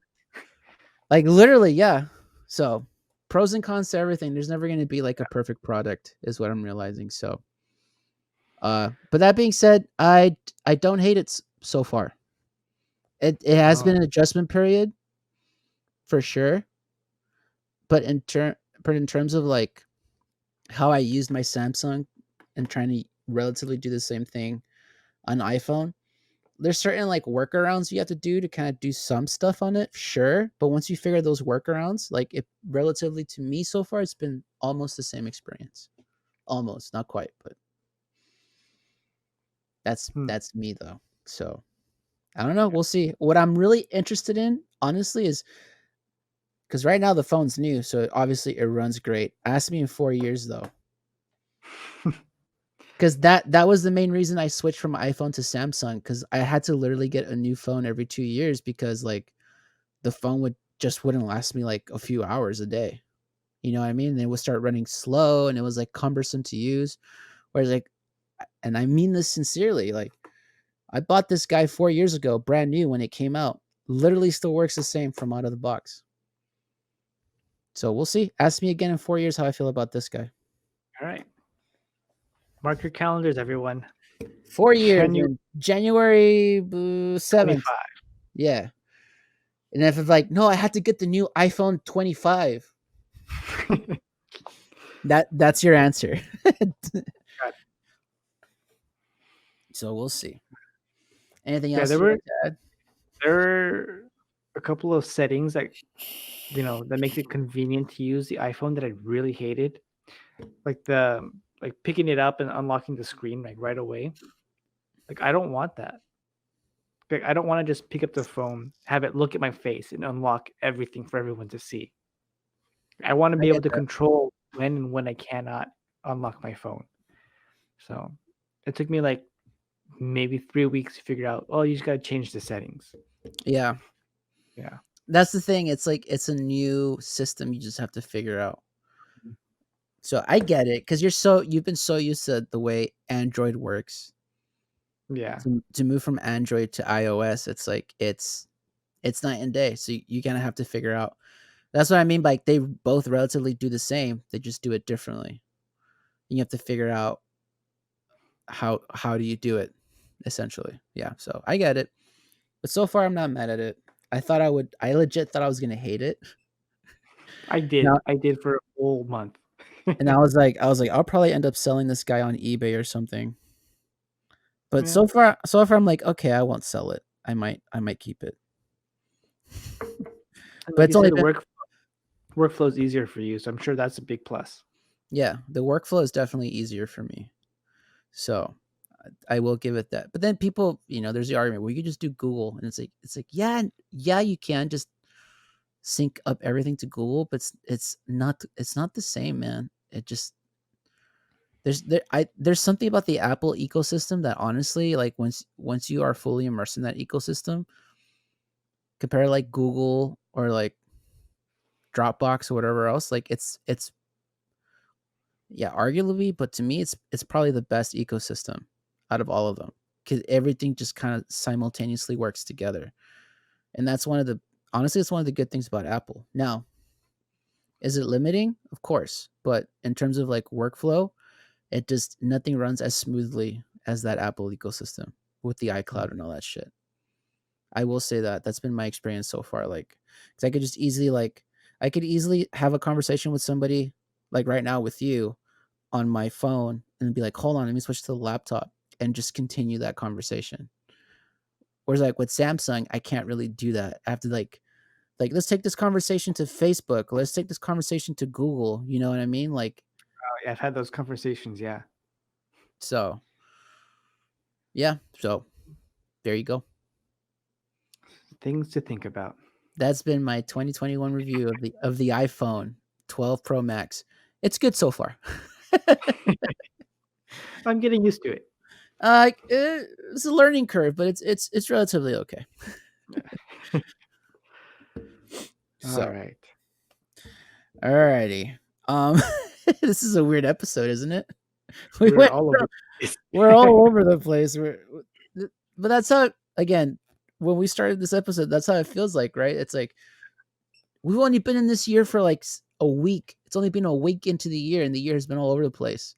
Speaker 1: Like literally, yeah. So pros and cons to everything. There's never going to be like a perfect product, is what I'm realizing. So, but that being said, I don't hate it so far. It has
Speaker 2: Oh,
Speaker 1: been an adjustment period for sure, but in terms of like how I used my Samsung and trying to relatively do the same thing on iPhone, there's certain like workarounds you have to do to kind of do some stuff on it, sure. But once you figure those workarounds, like it relatively to me so far, it's been almost the same experience. Almost, not quite, but that's
Speaker 2: hmm.
Speaker 1: that's me though. So I don't know. We'll see. What I'm really interested in, honestly, is because right now the phone's new, so obviously it runs great. Ask me in 4 years though, because that was the main reason I switched from iPhone to Samsung because I had to literally get a new phone every 2 years because like the phone wouldn't last me like a few hours a day. You know what I mean? And it would start running slow and it was like cumbersome to use. Whereas like, and I mean this sincerely, like I bought this guy 4 years ago, brand new when it came out. Literally still works the same from out of the box. So we'll see. Ask me again in 4 years how I feel about this guy.
Speaker 2: All right. Mark your calendars, everyone.
Speaker 1: 4 years
Speaker 2: January
Speaker 1: and January 7th.
Speaker 2: 25.
Speaker 1: Yeah. And if it's like, no, I had to get the new iPhone 25. That's your answer.
Speaker 2: God.
Speaker 1: So we'll see. Anything
Speaker 2: Yeah,
Speaker 1: else
Speaker 2: there
Speaker 1: you'd
Speaker 2: were
Speaker 1: like to add?
Speaker 2: there were a couple of settings that that makes it convenient to use the iPhone that I really hated. Like like picking it up and unlocking the screen like right away. Like I don't want that. Like I don't want to just pick up the phone, have it look at my face and unlock everything for everyone to see. I want to
Speaker 1: I
Speaker 2: be able
Speaker 1: get
Speaker 2: to
Speaker 1: that.
Speaker 2: control when and when I cannot unlock my phone. So it took me like maybe 3 weeks to figure out, oh, you just gotta change the settings.
Speaker 1: Yeah.
Speaker 2: Yeah.
Speaker 1: That's the thing. It's like it's a new system you just have to figure out. So I get it because you've been so used to the way Android works.
Speaker 2: Yeah.
Speaker 1: To move from Android to iOS, it's like it's night and day. So you kind of have to figure out. That's what I mean. Like they both relatively do the same. They just do it differently. And you have to figure out how do you do it, essentially. Yeah. So I get it, but so far I'm not mad at it. I thought I would. I legit thought I was gonna hate it.
Speaker 2: I did.
Speaker 1: Now
Speaker 2: I did for a whole month.
Speaker 1: and I was like, I'll probably end up selling this guy on eBay or something. But
Speaker 2: Yeah.
Speaker 1: so far I'm like, okay, I won't sell it. I might keep it.
Speaker 2: And
Speaker 1: But
Speaker 2: like you
Speaker 1: it's only
Speaker 2: said,
Speaker 1: been
Speaker 2: workflow is easier for you. So I'm sure that's a big plus.
Speaker 1: yeah, the workflow is definitely easier for me. So I will give it that. But then people, there's the argument where you just do Google and it's like, yeah, yeah, you can just sync up everything to Google, but it's not the same, man. It just there's something about the Apple ecosystem that honestly, like once you are fully immersed in that ecosystem, compared to like Google or like Dropbox or whatever else, like it's yeah, arguably, but to me it's probably the best ecosystem out of all of them because everything just kind of simultaneously works together. And that's one of the honestly, it's one of the good things about Apple. Now, is it limiting? Of course, but in terms of like workflow, it just nothing runs as smoothly as that Apple ecosystem with the iCloud and all that shit. I will say that that's been my experience so far. Like, because I could easily have a conversation with somebody like right now with you on my phone and be like, hold on, let me switch to the laptop and just continue that conversation. Whereas like with Samsung, I can't really do that. I have to like Like, let's take this conversation to Facebook. Let's take this conversation to Google. You know what I mean? Like,
Speaker 2: Oh, yeah, I've had those conversations. Yeah,
Speaker 1: so yeah. So there you go.
Speaker 2: things to think about.
Speaker 1: That's been my 2021 review of the iPhone 12 Pro Max. It's good so far.
Speaker 2: I'm getting used to it.
Speaker 1: It's a learning curve, but it's relatively okay.
Speaker 2: Yeah. All
Speaker 1: So,
Speaker 2: right.
Speaker 1: alrighty. Um, this is a weird episode, isn't it? We
Speaker 2: We're
Speaker 1: went
Speaker 2: all over the
Speaker 1: we're
Speaker 2: place.
Speaker 1: all over the place. But that's how, again, when we started this episode, that's how it feels like, right? It's like we've only been in this year for like a week. It's only been a week into the year, and the year has been all over the place.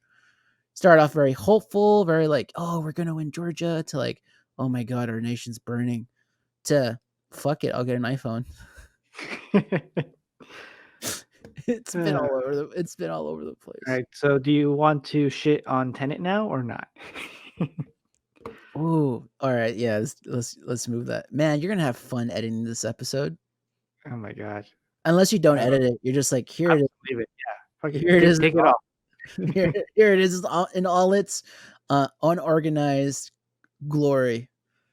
Speaker 1: Started off very hopeful, very like, oh, we're gonna win Georgia, to like, oh my god, our nation's burning, to fuck it, I'll get an iPhone.
Speaker 2: Uh,
Speaker 1: It's been all over the
Speaker 2: all
Speaker 1: place.
Speaker 2: right. So, do you want to shit on Tenet now or not?
Speaker 1: Ooh, all right, yeah, let's move that. Man, you're gonna have fun editing this episode.
Speaker 2: Oh my god.
Speaker 1: Unless you don't
Speaker 2: I
Speaker 1: edit it, you're just like,
Speaker 2: I'll just leave it. Yeah. Fuck it.
Speaker 1: here it is,
Speaker 2: Take it off.
Speaker 1: here it is in all its unorganized glory.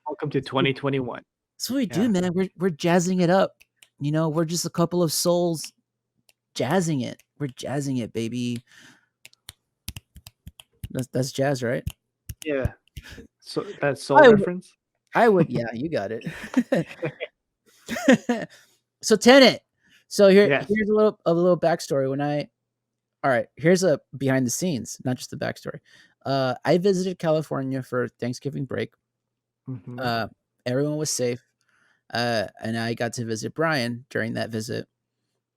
Speaker 2: Welcome to 2021.
Speaker 1: That's what we do,
Speaker 2: Yeah.
Speaker 1: man. We're jazzing it up. You know, we're just a couple of souls jazzing it. We're jazzing it, baby. That's jazz, right?
Speaker 2: Yeah. So that soul
Speaker 1: I
Speaker 2: reference.
Speaker 1: I would, yeah, you got it. So Tenet. So
Speaker 2: Yes.
Speaker 1: here's a little backstory. All right, here's a behind the scenes, not just the backstory. I visited California for Thanksgiving break.
Speaker 2: Hmm.
Speaker 1: Uh, Everyone was safe, and I got to visit Brian during that visit,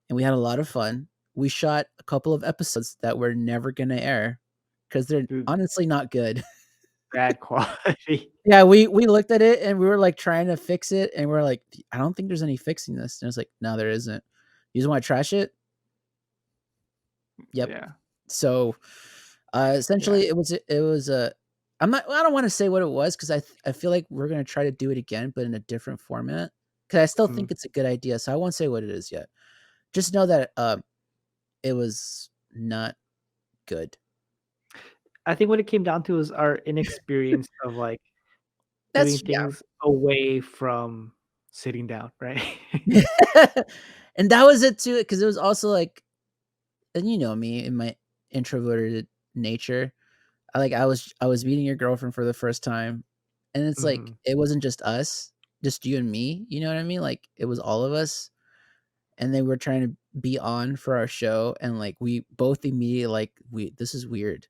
Speaker 1: and we had a lot of fun. We shot a couple of episodes that we're never gonna air because they're
Speaker 2: Dude,
Speaker 1: honestly not good.
Speaker 2: bad quality.
Speaker 1: Yeah, we looked at it and we were like trying to fix it, and we're like, I don't think there's any fixing this. And I was like, no, there isn't. You just want to trash it? Yep.
Speaker 2: Yeah.
Speaker 1: So,
Speaker 2: Yeah.
Speaker 1: essentially, it was a. I don't want to say what it was because I feel like we're gonna try to do it again, but in a different format. Because I still
Speaker 2: Mm.
Speaker 1: think it's a good idea, so I won't say what it is yet. Just know that it was not good.
Speaker 2: I think what it came down to is our inexperience of like doing
Speaker 1: That's
Speaker 2: things away from sitting down, right?
Speaker 1: yeah, and that was it too. Because it was also like, and you know me in my introverted nature. I was meeting your girlfriend for the first time, and it's like
Speaker 2: Mhm.
Speaker 1: it wasn't just us, just you and me. You know what I mean? Like it was all of us, and then we're trying to be on for our show, and like we both immediately like we this is weird,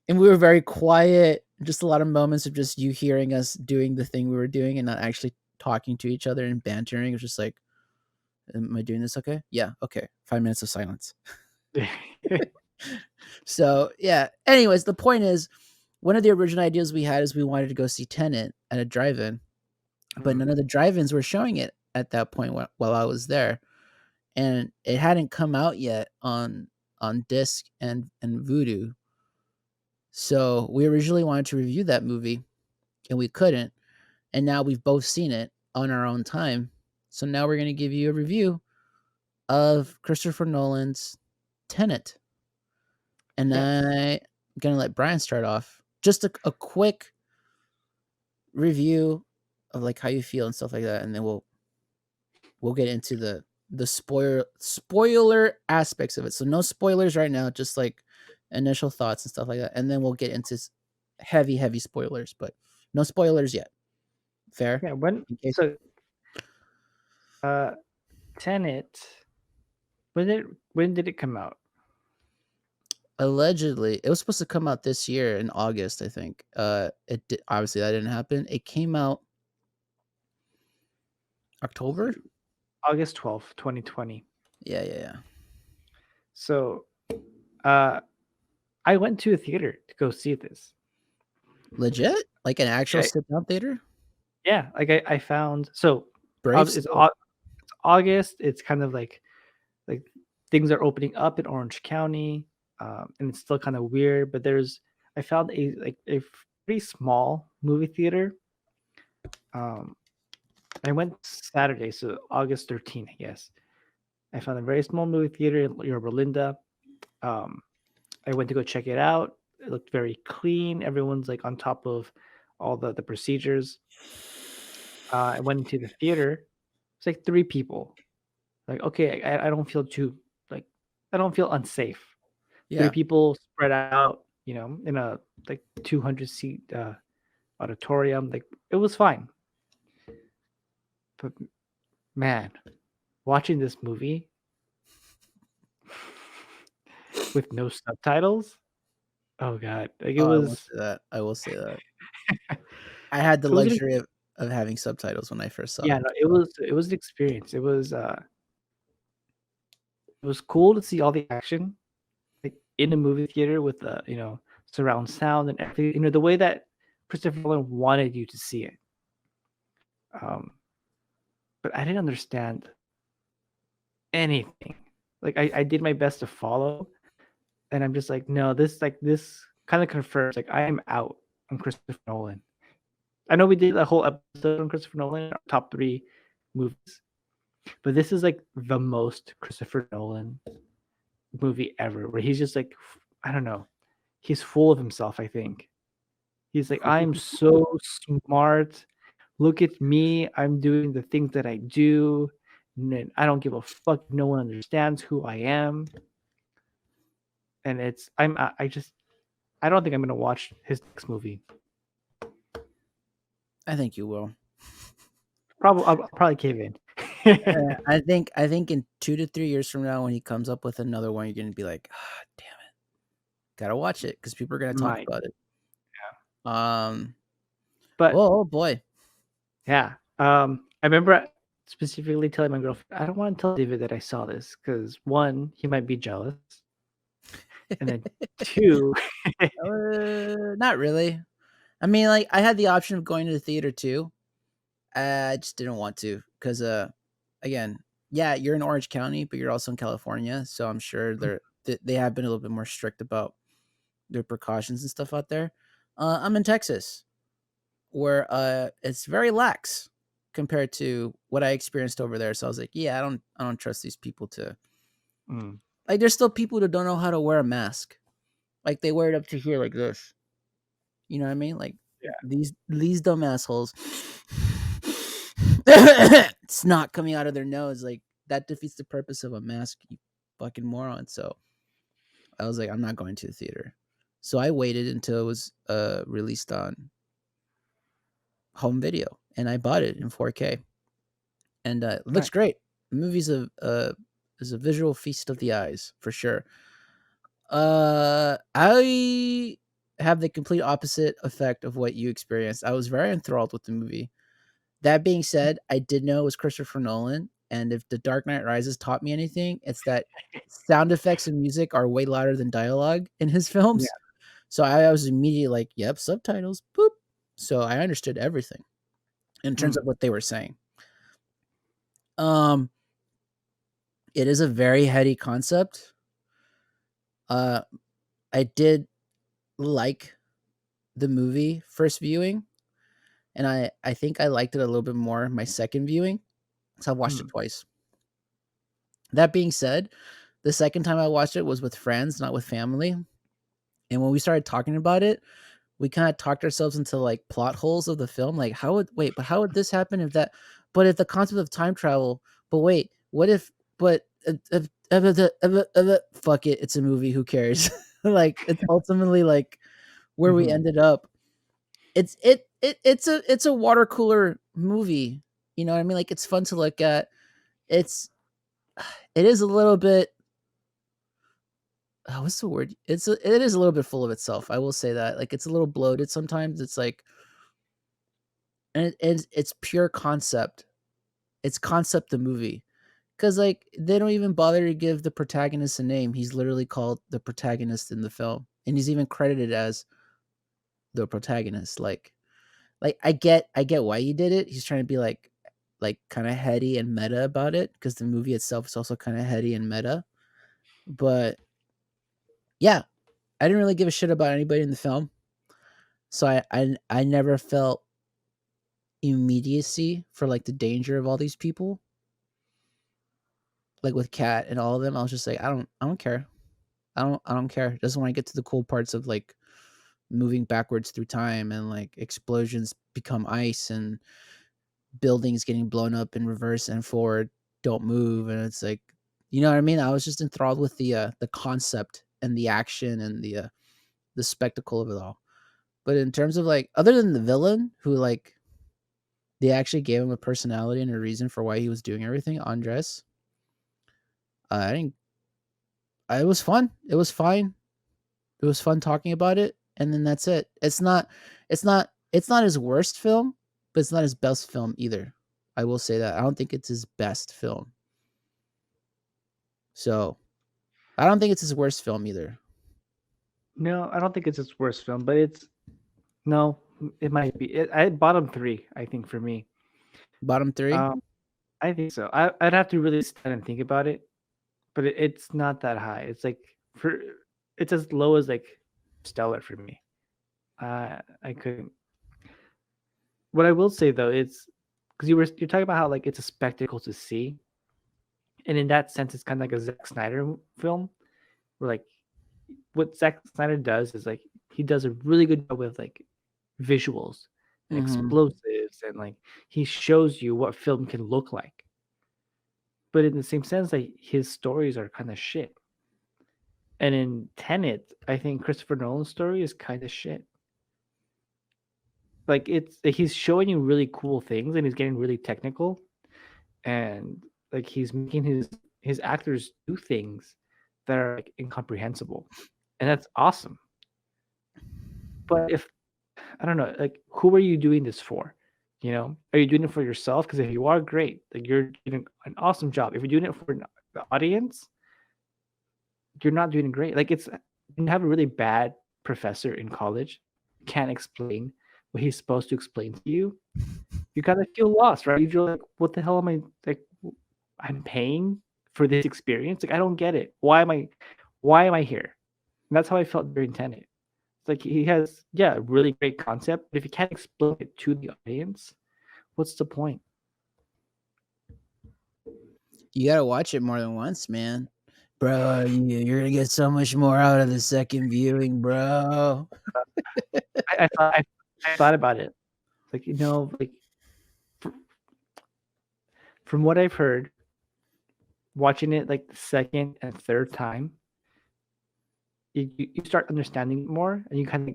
Speaker 1: and we were very quiet. Just a lot of moments of just you hearing us doing the thing we were doing and not actually talking to each other and bantering. It was just like, am I doing this okay? Yeah, okay. 5 minutes of silence. So yeah. Anyways, the point is, one of the original ideas we had is we wanted to go see Tenet at a drive-in, but
Speaker 2: Mm.
Speaker 1: none of the drive-ins were showing it at that point while I was there, and it hadn't come out yet on disc and Vudu. So we originally wanted to review that movie, and we couldn't, and now we've both seen it on our own time. So now we're gonna give you a review of Christopher Nolan's Tenet. And
Speaker 2: Yes.
Speaker 1: I'm gonna let Brian start off. Just a quick review of like how you feel and stuff like that, and then we'll get into the spoiler aspects of it. So no spoilers right now, just like initial thoughts and stuff like that, and then we'll get into heavy spoilers, but no spoilers yet. Fair?
Speaker 2: Yeah. When
Speaker 1: In case
Speaker 2: so uh Tenet, when did it come out?
Speaker 1: allegedly it was supposed to come out this year in August, I think. Obviously that didn't happen. It came out October.
Speaker 2: August 12th, 2020.
Speaker 1: Yeah.
Speaker 2: So uh I went to a theater to go see this.
Speaker 1: Legit? Like an actual
Speaker 2: Okay.
Speaker 1: sit down theater?
Speaker 2: Yeah, like I found so
Speaker 1: Brave
Speaker 2: it's
Speaker 1: still.
Speaker 2: August. It's kind of like things are opening up in Orange County, and it's still kind of weird. But I found a pretty small movie theater. Um, I went Saturday, so August 13th, I guess. I found a very small movie theater in Yorba Linda. Um, I went to go check it out. It looked very clean. Everyone's like on top of all the procedures. I went into the theater. It's like three people. Like, okay, I don't feel too like I don't feel unsafe. Three
Speaker 1: Yeah.
Speaker 2: people spread out, in a like 200 seat auditorium. Like it was fine. But man, watching this movie with no subtitles, oh god, like it
Speaker 1: Oh, I will
Speaker 2: was.
Speaker 1: say that. I will say that. I had the
Speaker 2: It was an
Speaker 1: luxury of having subtitles when I first saw
Speaker 2: Yeah,
Speaker 1: it,
Speaker 2: no,
Speaker 1: so
Speaker 2: it was an experience. It was cool to see all the action, like, in a movie theater with the, surround sound and everything, the way that Christopher Nolan wanted you to see it. Um, but I didn't understand anything. Like, I did my best to follow, and I'm just like, "No, this kinda confirms, like, I am out on Christopher Nolan." I know we did a whole episode on Christopher Nolan, our top 3 movies, but this is, like, the most Christopher Nolan movie ever, where he's just like, I don't know, he's full of himself, I think. He's like, "I'm so smart. Look at me. I'm doing the things that I do. And I don't give a fuck if no one understands who I am." And I just I don't think I'm gonna watch his next movie.
Speaker 1: I think you will.
Speaker 2: Probably I'll probably cave in.
Speaker 1: I think in 2 to 3 years from now when he comes up with another one, you're gonna be like, "Ah, damn it. Gotta watch it because people are gonna talk
Speaker 2: Might,
Speaker 1: about it."
Speaker 2: yeah.
Speaker 1: Um,
Speaker 2: But
Speaker 1: oh boy.
Speaker 2: yeah, I remember specifically telling my girlfriend, "I don't wanna tell David that I saw this because 1, he might be jealous, and then 2."
Speaker 1: Not really. I mean, like, I had the option of going to the theater too. I just didn't want to because, again, yeah, you're in Orange County, but you're also in California, so I'm sure they have been a little bit more strict about their precautions and stuff out there. I'm in Texas, where it's very lax compared to what I experienced over there. So I was like, yeah, I don't trust these people to
Speaker 2: Mm,
Speaker 1: like. There's still people that don't know how to wear a mask. Like they wear it up to here like this. You know what I mean? Like
Speaker 2: yeah,
Speaker 1: these dumb assholes. It's not coming out of their nose. Like that defeats the purpose of a mask, you fucking moron. So I was like, I'm not going to the theater. So I waited until it was released on home video, and I bought it in 4K, and it looks
Speaker 2: nice.
Speaker 1: great. The movie's a visual feast of the eyes for sure. I have the complete opposite effect of what you experienced. I was very enthralled with the movie. That being said, I did know it was Christopher Nolan, and if The Dark Knight Rises taught me anything, it's that sound effects and music are way louder than dialogue in his
Speaker 2: Yeah,
Speaker 1: films. So I was immediately like, "Yep, subtitles." Boop. So I understood everything in terms of
Speaker 2: mm,
Speaker 1: what they were saying. Um, it is a very heady concept. Uh, I did like the movie first viewing, and I think I liked it a little bit more my second viewing. So I watched it
Speaker 2: mm.
Speaker 1: twice. That being said, the second time I watched it was with friends, not with family. And when we started talking about it, we kind of talked ourselves into like plot holes of the film. Like, how would this happen if that, but if the concept of time travel, but wait, what if, but, fuck it, it's a movie, who cares? Like, it's ultimately like where we
Speaker 2: Mhm,
Speaker 1: ended up. It's a water cooler movie. You know what I mean? Like, it's fun to look at. It's, it is a little bit, what's the word? It is a little bit full of itself. I will say that. Like it's a little bloated sometimes. It's like and it's pure concept. It's concept the movie. Cuz like they don't even bother to give the protagonist a name. He's literally called the protagonist in the film and he's even credited as the protagonist. Like I get why he did it. He's trying to be like kind of heady and meta about it because the movie itself is also kind of heady and meta. But yeah, I didn't really give a shit about anybody in the film. So I never felt immediacy for like the danger of all these people, like with Cat and all of them. I was just like, I don't care. I don't care. Just when I get to the cool parts of like moving backwards through time and like explosions become ice and buildings getting blown up in reverse and forward don't move, and it's like, you know what I mean? I was just enthralled with the concept and the action and the spectacle of it all. But in terms of like, other than the villain who like they actually gave him a personality and a reason for why he was doing everything, Andres, I think it was fun. It was fine. It was fun talking about it, and then that's it. It's not his worst film, but it's not his best film either. I will say that. I don't think it's his best film. So, I don't think it's his worst film either.
Speaker 2: No, I don't think it's his worst film, but it's no, it might be. I bottom three, I think for me.
Speaker 1: Bottom 3?
Speaker 2: Um, I think so. I'd have to really stand and think about it, but it's not that high. It's like for it's as low as like stellar for me. I couldn't. What I will say though is because you're talking about how like it's a spectacle to see, and in that sense, it's kind of like a Zack Snyder film, where like what Zack Snyder does is like he does a really good job with like visuals and
Speaker 1: Mhm.
Speaker 2: explosives, and like he shows you what film can look like. But in the same sense, like his stories are kind of shit. And in Tenet, I think Christopher Nolan's story is kind of shit. Like he's showing you really cool things and he's getting really technical, and like he's making his actors do things that are like incomprehensible. And that's awesome. But if I don't know, like who are you doing this for? You know, are you doing it for yourself? Because if you are, great. Like you're doing an awesome job. If you're doing it for the audience, you're not doing great. Like it's you have a really bad professor in college, can't explain what he's supposed to explain to you. You kind of feel lost, right? You feel like, what the hell am I like? I'm paying for this experience. Like I don't get it. Why am I here? And that's how I felt during Tenet. It's like he has, yeah, a really great concept, but if you can't explain it to the audience, what's the point?
Speaker 1: You gotta watch it more than once, man. Bro, you're gonna get so much more out of the second viewing, bro.
Speaker 2: I thought about it. Like like fr- from what I've heard, watching it like the second and third time, you start understanding more, and you kind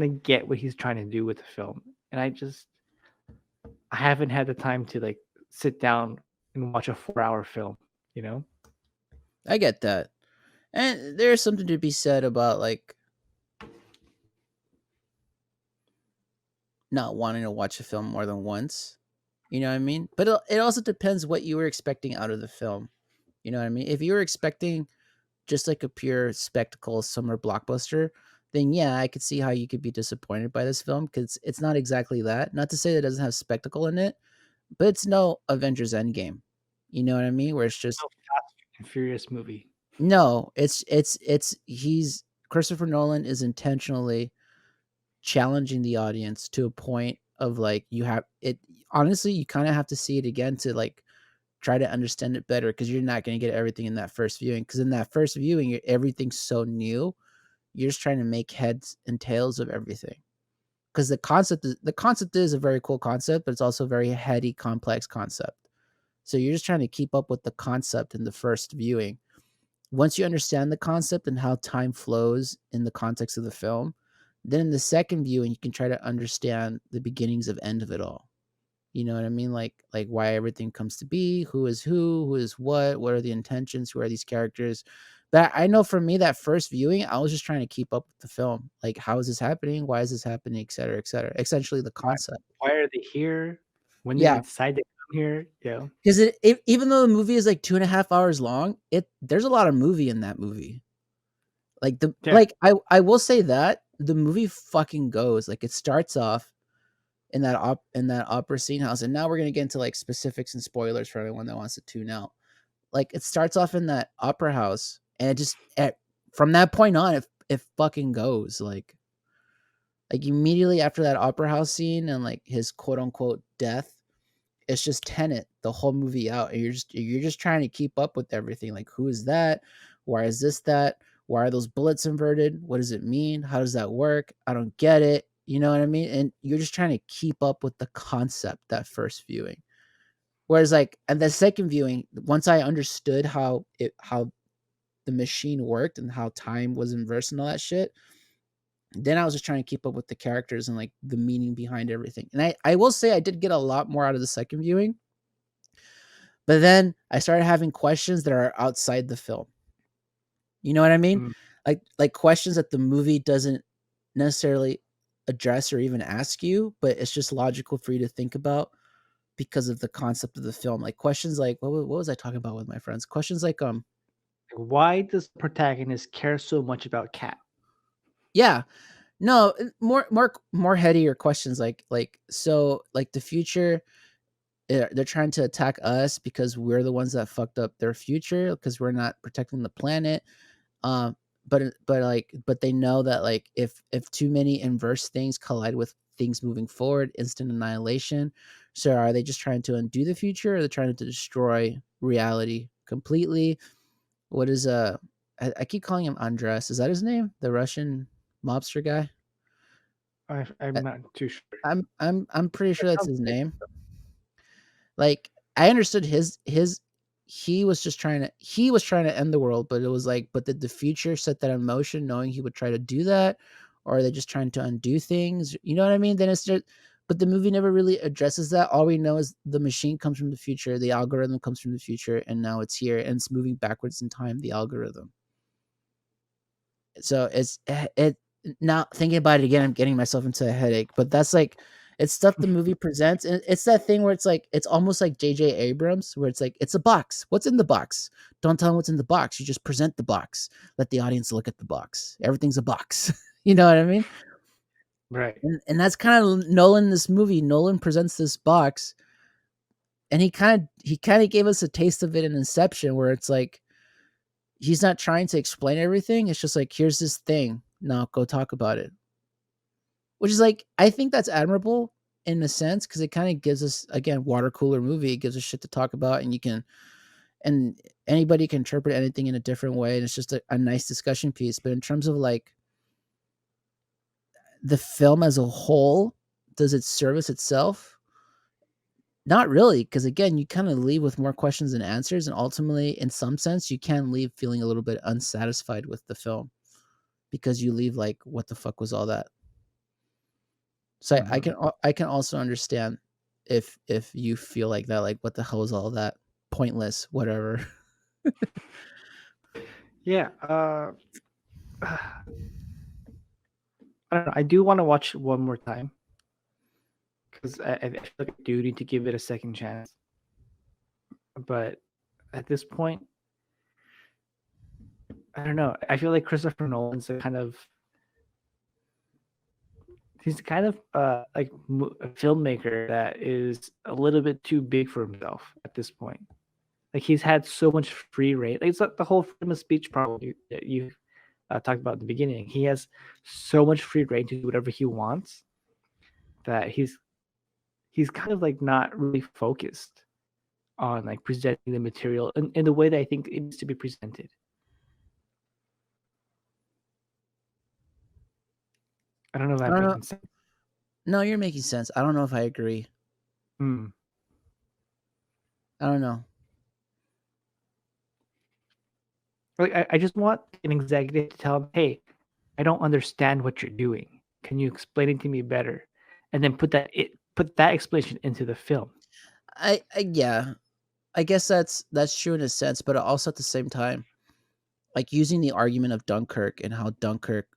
Speaker 2: of get what he's trying to do with the film. And I haven't had the time to like sit down and watch a 4 hour film. You know?
Speaker 1: I get that. And there's something to be said about like not wanting to watch a film more than once. You know what I mean? But it also depends what you were expecting out of the film. You know what I mean? If you were expecting just like a pure spectacle summer blockbuster, then yeah, I could see how you could be disappointed by this film because it's not exactly that. Not to say that it doesn't have spectacle in it, but it's no Avengers Endgame. You know what I mean? Where it's just
Speaker 2: No Fast and Furious movie.
Speaker 1: no, it's he's Christopher Nolan is intentionally challenging the audience to a point of like you have it honestly you kind of have to see it again to like try to understand it better because you're not going to get everything in that first viewing because in that first viewing everything's so new. You're just trying to make heads and tails of everything because the concept is a very cool concept, but it's also a very heady, complex concept. So you're just trying to keep up with the concept in the first viewing. Once you understand the concept and how time flows in the context of the film, then in the second viewing you can try to understand the beginnings of end of it all. You know what I mean? Like why everything comes to be, who is what are the intentions, who are these characters. But I know for me that first viewing, I was just trying to keep up with the film. Like, how is this happening? Why is this happening? Et cetera, et cetera. Essentially the
Speaker 2: Why
Speaker 1: concept.
Speaker 2: why are they here? When did they
Speaker 1: Yeah.
Speaker 2: decide to come here? Yeah.
Speaker 1: Because even though the movie is like 2.5 hours long, there's a lot of movie in that movie. Like
Speaker 2: Yeah.
Speaker 1: I will say that the movie fucking goes. Like it starts off in that opera scene house, and now we're gonna get into like specifics and spoilers for anyone that wants to tune out. Like it starts off in that opera house, and from that point on, it fucking goes like immediately after that opera house scene and like his quote unquote death, it's just Tenet the whole movie out, and you're just trying to keep up with everything. Like, who is that? Why is this that? Why are those bullets inverted? What does it mean? How does that work? I don't get it. You know what I mean? And you're just trying to keep up with the concept that first viewing. Whereas like at the second viewing, once I understood how the machine worked and how time was inversed and all that shit, then I was just trying to keep up with the characters and like the meaning behind everything. And I will say I did get a lot more out of the second viewing, but then I started having questions that are outside the film. You know what I mean?
Speaker 2: Mm.
Speaker 1: Like questions that the movie doesn't necessarily address or even ask you, but it's just logical for you to think about because of the concept of the film. Like questions like what was I talking about with my friends? Questions like
Speaker 2: Why does the protagonist care so much about Cat?
Speaker 1: yeah, no, more headier questions like so like the future, they're trying to attack us because we're the ones that fucked up their future because we're not protecting the planet. Um, but they know that like if too many inverse things collide with things moving forward, instant annihilation. So are they just trying to undo the future, or are they trying to destroy reality completely? What is I keep calling him Andres. Is that his name? The Russian mobster guy?
Speaker 2: I'm
Speaker 1: I,
Speaker 2: not too sure.
Speaker 1: I'm pretty
Speaker 2: That
Speaker 1: sure that's
Speaker 2: sounds
Speaker 1: his
Speaker 2: big.
Speaker 1: name. Like I understood his he was trying to end the world, but it was like, but did the future set that in motion, knowing he would try to do that, or are they just trying to undo things? You know what I mean? Then it's just, but the movie never really addresses that. All we know is the machine comes from the future, the algorithm comes from the future, and now it's here and it's moving backwards in time. The algorithm. So it now thinking about it again, I'm getting myself into a headache. But that's like it's stuff the movie presents, and it's that thing where it's like it's almost like J.J. Abrams, where it's like it's a box. What's in the box? Don't tell them what's in the box. You just present the box. Let the audience look at the box. Everything's a box. You know what I mean?
Speaker 2: Right.
Speaker 1: And that's kind of Nolan in this movie. Nolan presents this box, and he kind of gave us a taste of it in Inception, where it's like he's not trying to explain everything. It's just like here's this thing. Now go talk about it. Which is like I think that's admirable in a sense because it kind of gives us again water cooler movie. It gives us shit to talk about, and you can and anybody can interpret anything in a different way, and it's just a nice discussion piece. But in terms of like the film as a whole, does it service itself? Not really, because again, you kind of leave with more questions than answers, and ultimately, in some sense, you can leave feeling a little bit unsatisfied with the film because you leave like, what the fuck was all that? So
Speaker 2: Mhm.
Speaker 1: I can also understand if you feel like that, like what the hell is all that? Pointless, whatever.
Speaker 2: Yeah, I don't know, I do wanna watch it one more time 'cause I feel like I do need to give it a second chance, but at this point, I don't know, I feel like Christopher Nolan's a kind of he's kind of, like, mo a filmmaker that is a little bit too big for himself at this point. Like, he's had so much free reign, like, it's like the whole freedom of speech problem that you talked about at the beginning. He has so much free reign to do whatever he wants that he's kind of, like, not really focused on, like, presenting the material in the way that I think it needs to be presented. I don't know if
Speaker 1: I
Speaker 2: I'm
Speaker 1: don't know.
Speaker 2: making sense.
Speaker 1: No, you're making sense. I don't know if I agree.
Speaker 2: Mm.
Speaker 1: I don't know.
Speaker 2: Like, I just want an executive to tell him, "Hey, I don't understand what you're doing. Can you explain it to me better?" And then put that explanation into the film.
Speaker 1: I yeah, I guess that's true in a sense, but also at the same time, like using the argument of Dunkirk and how Dunkirk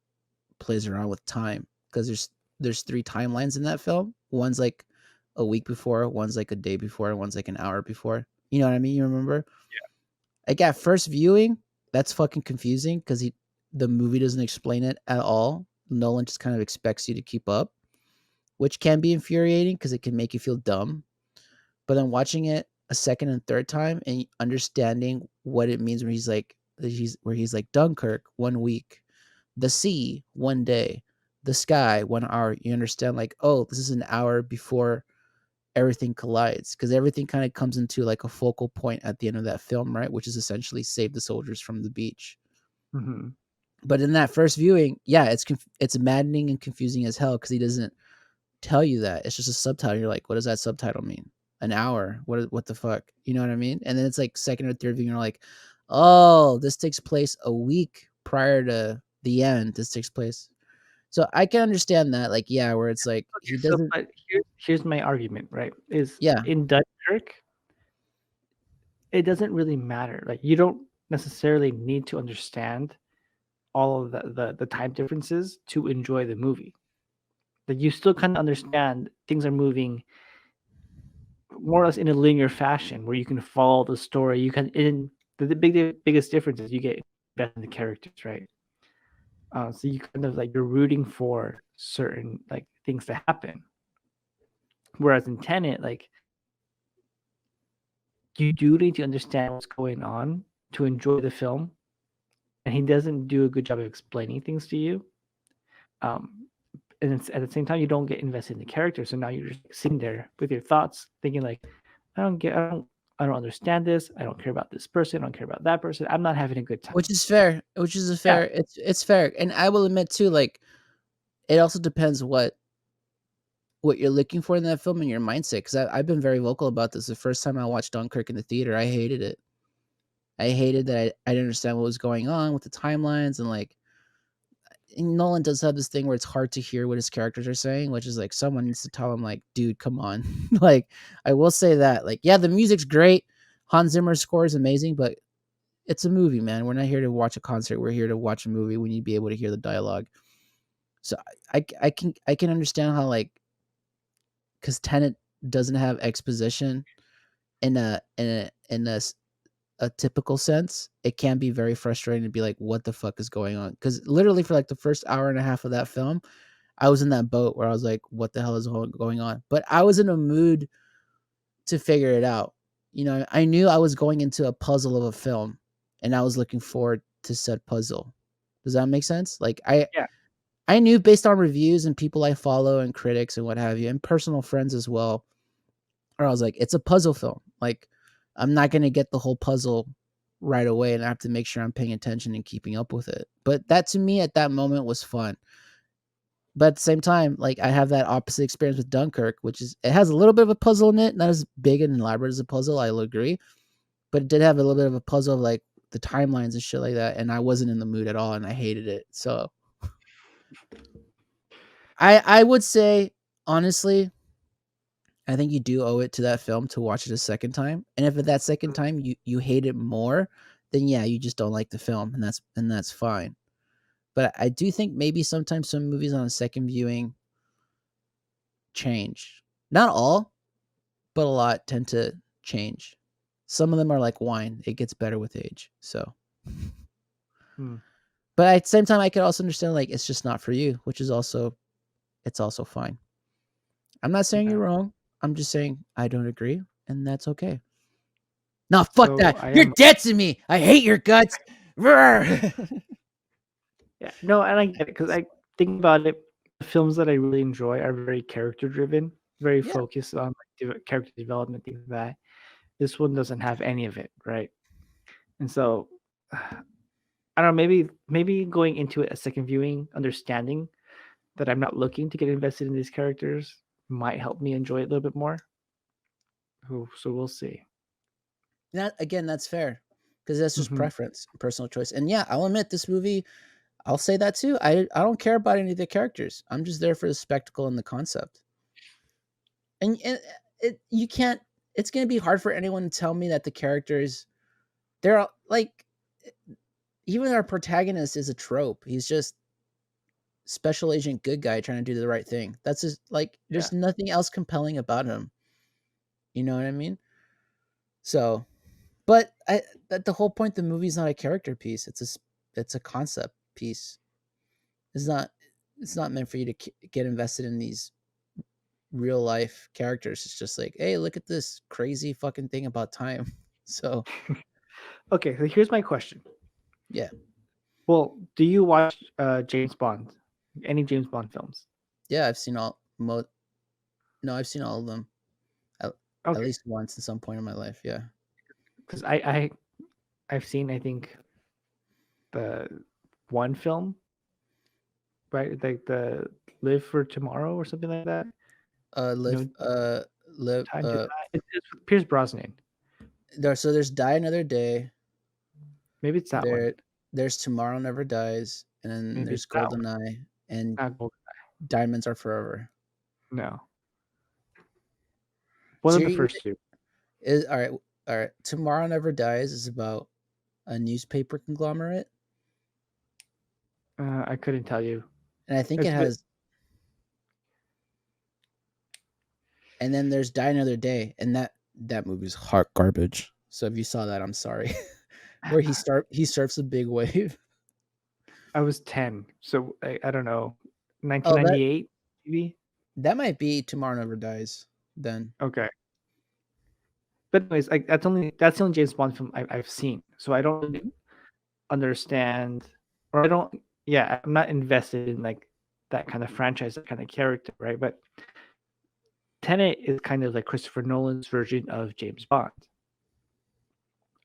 Speaker 1: plays around with time because there's three timelines in that film. One's like a week before, one's like a day before, and one's like an hour before. You know what I mean? You remember? Like at first viewing, that's fucking confusing because the movie doesn't explain it at all. Nolan just kind of expects you to keep up, which can be infuriating because it can make you feel dumb. But then watching it a second and third time and understanding what it means when he's like Dunkirk 1 week, the sea 1 day, the sky 1 hour. You understand like, oh, this is an hour before everything collides, because everything kind of comes into like a focal point at the end of that film, right? Which is essentially save the soldiers from the beach.
Speaker 2: Mhm.
Speaker 1: But in that first viewing, yeah, it's maddening and confusing as hell because he doesn't tell you that. It's just a subtitle. You're like, what does that subtitle mean? An hour? What the fuck? You know what I mean? And then it's like second or third viewing, you're like, oh, this takes place a week prior to the end. This takes place. So I can understand that, like, yeah, where it's like
Speaker 2: Okay,
Speaker 1: he
Speaker 2: so
Speaker 1: doesn't.
Speaker 2: but here's my argument, right? Is
Speaker 1: Yeah,
Speaker 2: in Dunkirk, it doesn't really matter. Like, you don't necessarily need to understand all of the time differences to enjoy the movie. Like, you still kinda understand things are moving more or less in a linear fashion where you can follow the story. You can in the biggest difference is you get invested in the characters, right? So you kind of like you're rooting for certain like things to happen. Whereas in Tenet, like you do need to understand what's going on to enjoy the film, and he doesn't do a good job of explaining things to you. Um, and it's, at the same time, you don't get invested in the character, so now you're just sitting there with your thoughts, thinking like, I don't understand this. I don't care about this person. I don't care about that person. I'm not having a good time.
Speaker 1: which is fair. Which is a
Speaker 2: Yeah,
Speaker 1: fair. It's fair, and I will admit too. Like, it also depends what you're looking for in that film and your mindset. Because I've been very vocal about this. The first time I watched Dunkirk in the theater, I hated it. I hated that I didn't understand what was going on with the timelines and like Nolan does have this thing where it's hard to hear what his characters are saying, which is like someone needs to tell him like, dude, come on. Like, I will say that. Like, yeah, the music's great. Hans Zimmer's score is amazing, but it's a movie, man. We're not here to watch a concert. We're here to watch a movie. We need to be able to hear the dialogue. So I can understand how like because Tenet doesn't have exposition in a typical sense, it can be very frustrating to be like, what the fuck is going on? Because literally for like the first hour and a half of that film, I was in that boat where I was like, what the hell is going on? But I was in a mood to figure it out. You know, I knew I was going into a puzzle of a film and I was looking forward to said puzzle. Does that make sense? Like
Speaker 2: yeah.
Speaker 1: I knew based on reviews and people I follow and critics and what have you, and personal friends as well, or I was like, it's a puzzle film. Like, I'm not gonna get the whole puzzle right away, and I have to make sure I'm paying attention and keeping up with it. But that to me at that moment was fun. But at the same time, like I have that opposite experience with Dunkirk, which is it has a little bit of a puzzle in it, not as big and elaborate as a puzzle, I'll agree. But it did have a little bit of a puzzle of like the timelines and shit like that, and I wasn't in the mood at all, and I hated it. So I would say honestly, I think you do owe it to that film to watch it a second time. And if at that second time you hate it more, then yeah, you just don't like the film, and that's fine. But I do think maybe sometimes some movies on a second viewing change. Not all, but a lot tend to change. Some of them are like wine; it gets better with age. So,
Speaker 2: Hmm.
Speaker 1: but at the same time, I could also understand like it's just not for you, which is also it's also fine. I'm not saying you're
Speaker 2: Yeah.
Speaker 1: wrong. I'm just saying I don't agree, and that's okay. No, fuck
Speaker 2: So
Speaker 1: that.
Speaker 2: I
Speaker 1: You're
Speaker 2: am
Speaker 1: dead to me. I hate your guts. Roar.
Speaker 2: yeah, no, and I get it because I think about it, the films that I really enjoy are very character driven, very
Speaker 1: Yeah.
Speaker 2: focused on like character development, things like that. This one doesn't have any of it, right? And so I don't know, maybe going into it a second viewing, understanding that I'm not looking to get invested in these characters might help me enjoy it a little bit more. So we'll see.
Speaker 1: That again, that's fair because that's just
Speaker 2: Hmm.
Speaker 1: preference, personal choice. And yeah, I'll admit this movie. I'll say that too. I don't care about any of the characters. I'm just there for the spectacle and the concept. And you can't. It's gonna be hard for anyone to tell me that the characters they're like even our protagonist is a trope. He's just special agent good guy trying to do the right thing. That's just like
Speaker 2: Yeah.
Speaker 1: there's nothing else compelling about him. You know what I mean? So, but I that the whole point the movie's not a character piece. It's a concept piece. It's not it's not meant for you to get invested in these real life characters. It's just like, hey, look at this crazy fucking thing about time. So,
Speaker 2: Okay, so here's my question.
Speaker 1: yeah.
Speaker 2: Well, do you watch James Bond? Any James Bond films?
Speaker 1: Yeah, I've seen all no, I've seen all of them. at
Speaker 2: Okay,
Speaker 1: least once at some point in my life. Yeah.
Speaker 2: 'cause I've seen, I think, the one film, right? Like the Live for Tomorrow or something like that. You know,
Speaker 1: Live. Live.
Speaker 2: Time to Die. It's with Pierce Brosnan.
Speaker 1: There's Die Another Day.
Speaker 2: Maybe it's that one.
Speaker 1: There. There's Tomorrow Never Dies, and then
Speaker 2: Maybe
Speaker 1: there's
Speaker 2: it's that one.
Speaker 1: Goldeneye and
Speaker 2: Not Gold.
Speaker 1: Diamonds Are Forever.
Speaker 2: No. One
Speaker 1: So
Speaker 2: of the
Speaker 1: you
Speaker 2: first 2.
Speaker 1: is all right. All right. Tomorrow Never Dies is about a newspaper conglomerate,
Speaker 2: I couldn't tell you.
Speaker 1: and I think it
Speaker 2: It's with
Speaker 1: has. And then there's Die Another Day, and that movie's hot garbage. So if you saw that, I'm sorry. Where he surfs a big wave.
Speaker 2: I was 10, so I don't know,
Speaker 1: Oh, that
Speaker 2: 1998 maybe?
Speaker 1: that might be Tomorrow Never Dies. Then
Speaker 2: Okay. But anyways, like, that's the only James Bond film I've seen, so I don't really understand, or I don't, yeah, I'm not invested in, like, that kind of franchise, that kind of character, right? But Tenet is kind of like Christopher Nolan's version of James Bond.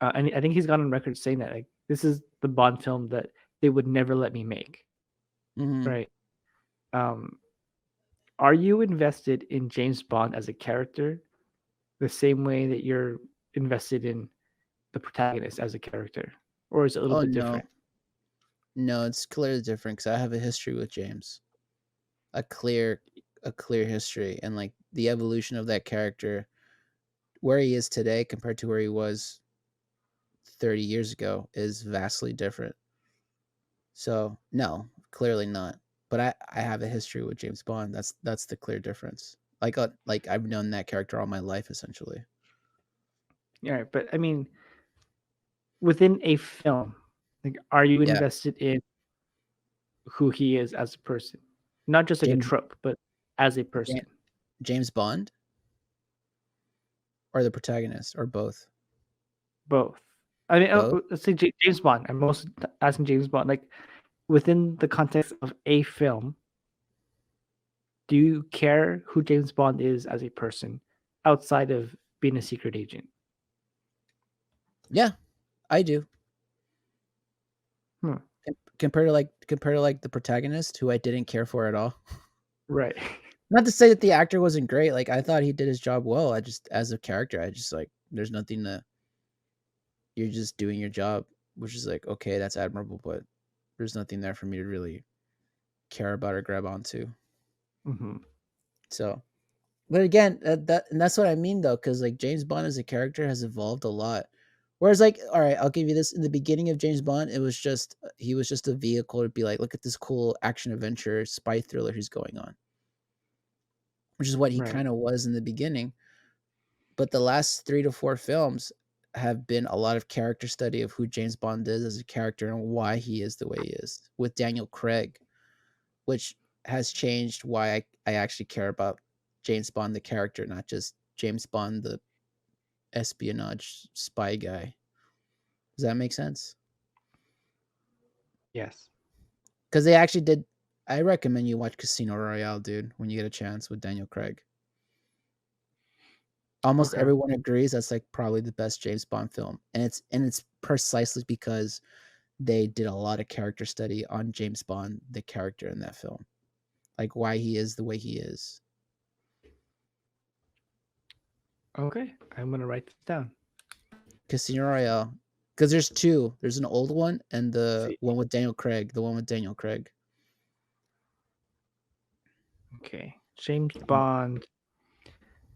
Speaker 2: And I think he's gone on record saying that, like, this is the Bond film that they would never let me make,
Speaker 1: hmm
Speaker 2: right? Um, are you invested in James Bond as a character the same way that you're invested in the protagonist as a character, or is it a little
Speaker 1: oh
Speaker 2: bit different?
Speaker 1: no, it's clearly different because I have a history with James, a clear a clear history, and like the evolution of that character, where he is today compared to where he was 30 years ago, is vastly different. So no, clearly not. But I have a history with James Bond. That's the clear difference. Like I've known that character all my life essentially.
Speaker 2: Yeah, but I mean, within a film, like, are you
Speaker 1: Yeah,
Speaker 2: invested in who he is as a person? Not just like a
Speaker 1: James
Speaker 2: trope, but as a
Speaker 1: Ja-
Speaker 2: person.
Speaker 1: James Bond or the protagonist or both.
Speaker 2: Both. I mean,
Speaker 1: Both.
Speaker 2: let's say James Bond. I'm most asking James Bond, like, within the context of a film, do you care who James Bond is as a person outside of being a secret agent?
Speaker 1: Yeah, I do.
Speaker 2: Hmm.
Speaker 1: Compared to like the protagonist who I didn't care for at all.
Speaker 2: Right.
Speaker 1: Not to say that the actor wasn't great. Like I thought he did his job well. I just as a character, I just like there's nothing to you're just doing your job, which is like okay, that's admirable, but there's nothing there for me to really care about or grab onto.
Speaker 2: Mhm.
Speaker 1: So, but again, and that's what I mean though, because like James Bond as a character has evolved a lot. Whereas, like, all right, I'll give you this. In the beginning of James Bond, it was just he was just a vehicle to be like, look at this cool action adventure spy thriller he's going on, which is what he
Speaker 2: Right.
Speaker 1: kind of was in the beginning. But the last 3 to 4 films have been a lot of character study of who James Bond is as a character and why he is the way he is. With Daniel Craig, which has changed why I actually care about James Bond the character, not just James Bond the espionage spy guy. Does that make sense?
Speaker 2: Yes.
Speaker 1: Because they actually did. I recommend you watch Casino Royale, dude, when you get a chance with Daniel Craig. Almost
Speaker 2: Okay.
Speaker 1: everyone agrees that's like probably the best James Bond film, and it's precisely because they did a lot of character study on James Bond, the character in that film, like why he is the way he is.
Speaker 2: Okay. I'm gonna write this down.
Speaker 1: Casino Royale, because there's two. There's an old one and the
Speaker 2: See.
Speaker 1: one with Daniel Craig. The one with Daniel Craig.
Speaker 2: Okay. James Bond,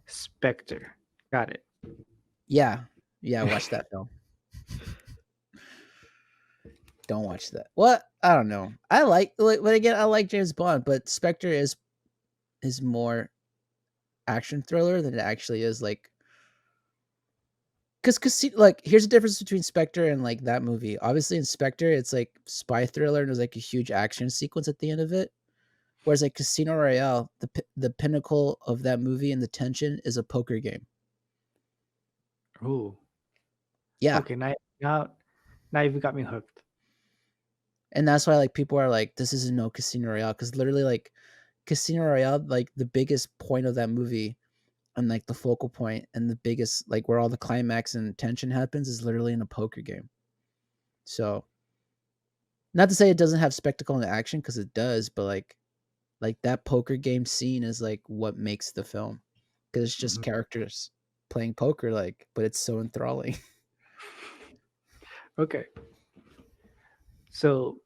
Speaker 2: Spectre. Got it.
Speaker 1: Yeah, yeah. Watch that film. Don't watch that. What? I don't know. But again, I like James Bond, but Spectre is more action thriller than it actually is like because like here's the difference between Spectre and like that movie. Obviously, in Spectre, it's like spy thriller and there's like a huge action sequence at the end of it. Whereas like Casino Royale, the pinnacle of that movie and the tension is a poker game.
Speaker 2: Ooh.
Speaker 1: Yeah,
Speaker 2: Okay. Now you've got me hooked.
Speaker 1: and that's why like people are like, this isn't no Casino Royale because literally like Casino Royale, like the biggest point of that movie and like the focal point and the biggest, like where all the climax and tension happens, is literally in a poker game. So not to say it doesn't have spectacle and action, because it does, but like that poker game scene is like what makes the film, because it's just
Speaker 2: Mhm.
Speaker 1: characters playing poker, like, but it's so enthralling.
Speaker 2: Okay. So,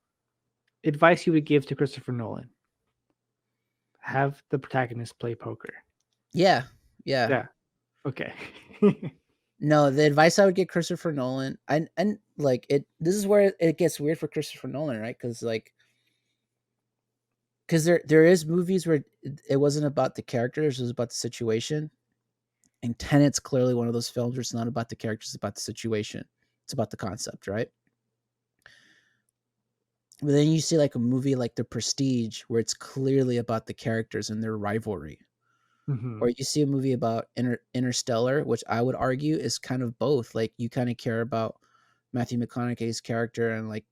Speaker 2: advice you would give to Christopher Nolan: have the protagonist play poker.
Speaker 1: Yeah, yeah.
Speaker 2: Yeah. Okay.
Speaker 1: No, the advice I would give Christopher Nolan, and like it, this is where it gets weird for Christopher Nolan, right? Because there is movies where it wasn't about the characters, it was about the situation. And Tenet's clearly one of those films where it's not about the characters, it's about the situation. It's about the concept, right? But then you see like a movie like The Prestige, where it's clearly about the characters and their rivalry. Or
Speaker 2: Mhm.
Speaker 1: you see a movie about Interstellar, which I would argue is kind of both. Like you kind of care about Matthew McConaughey's character and like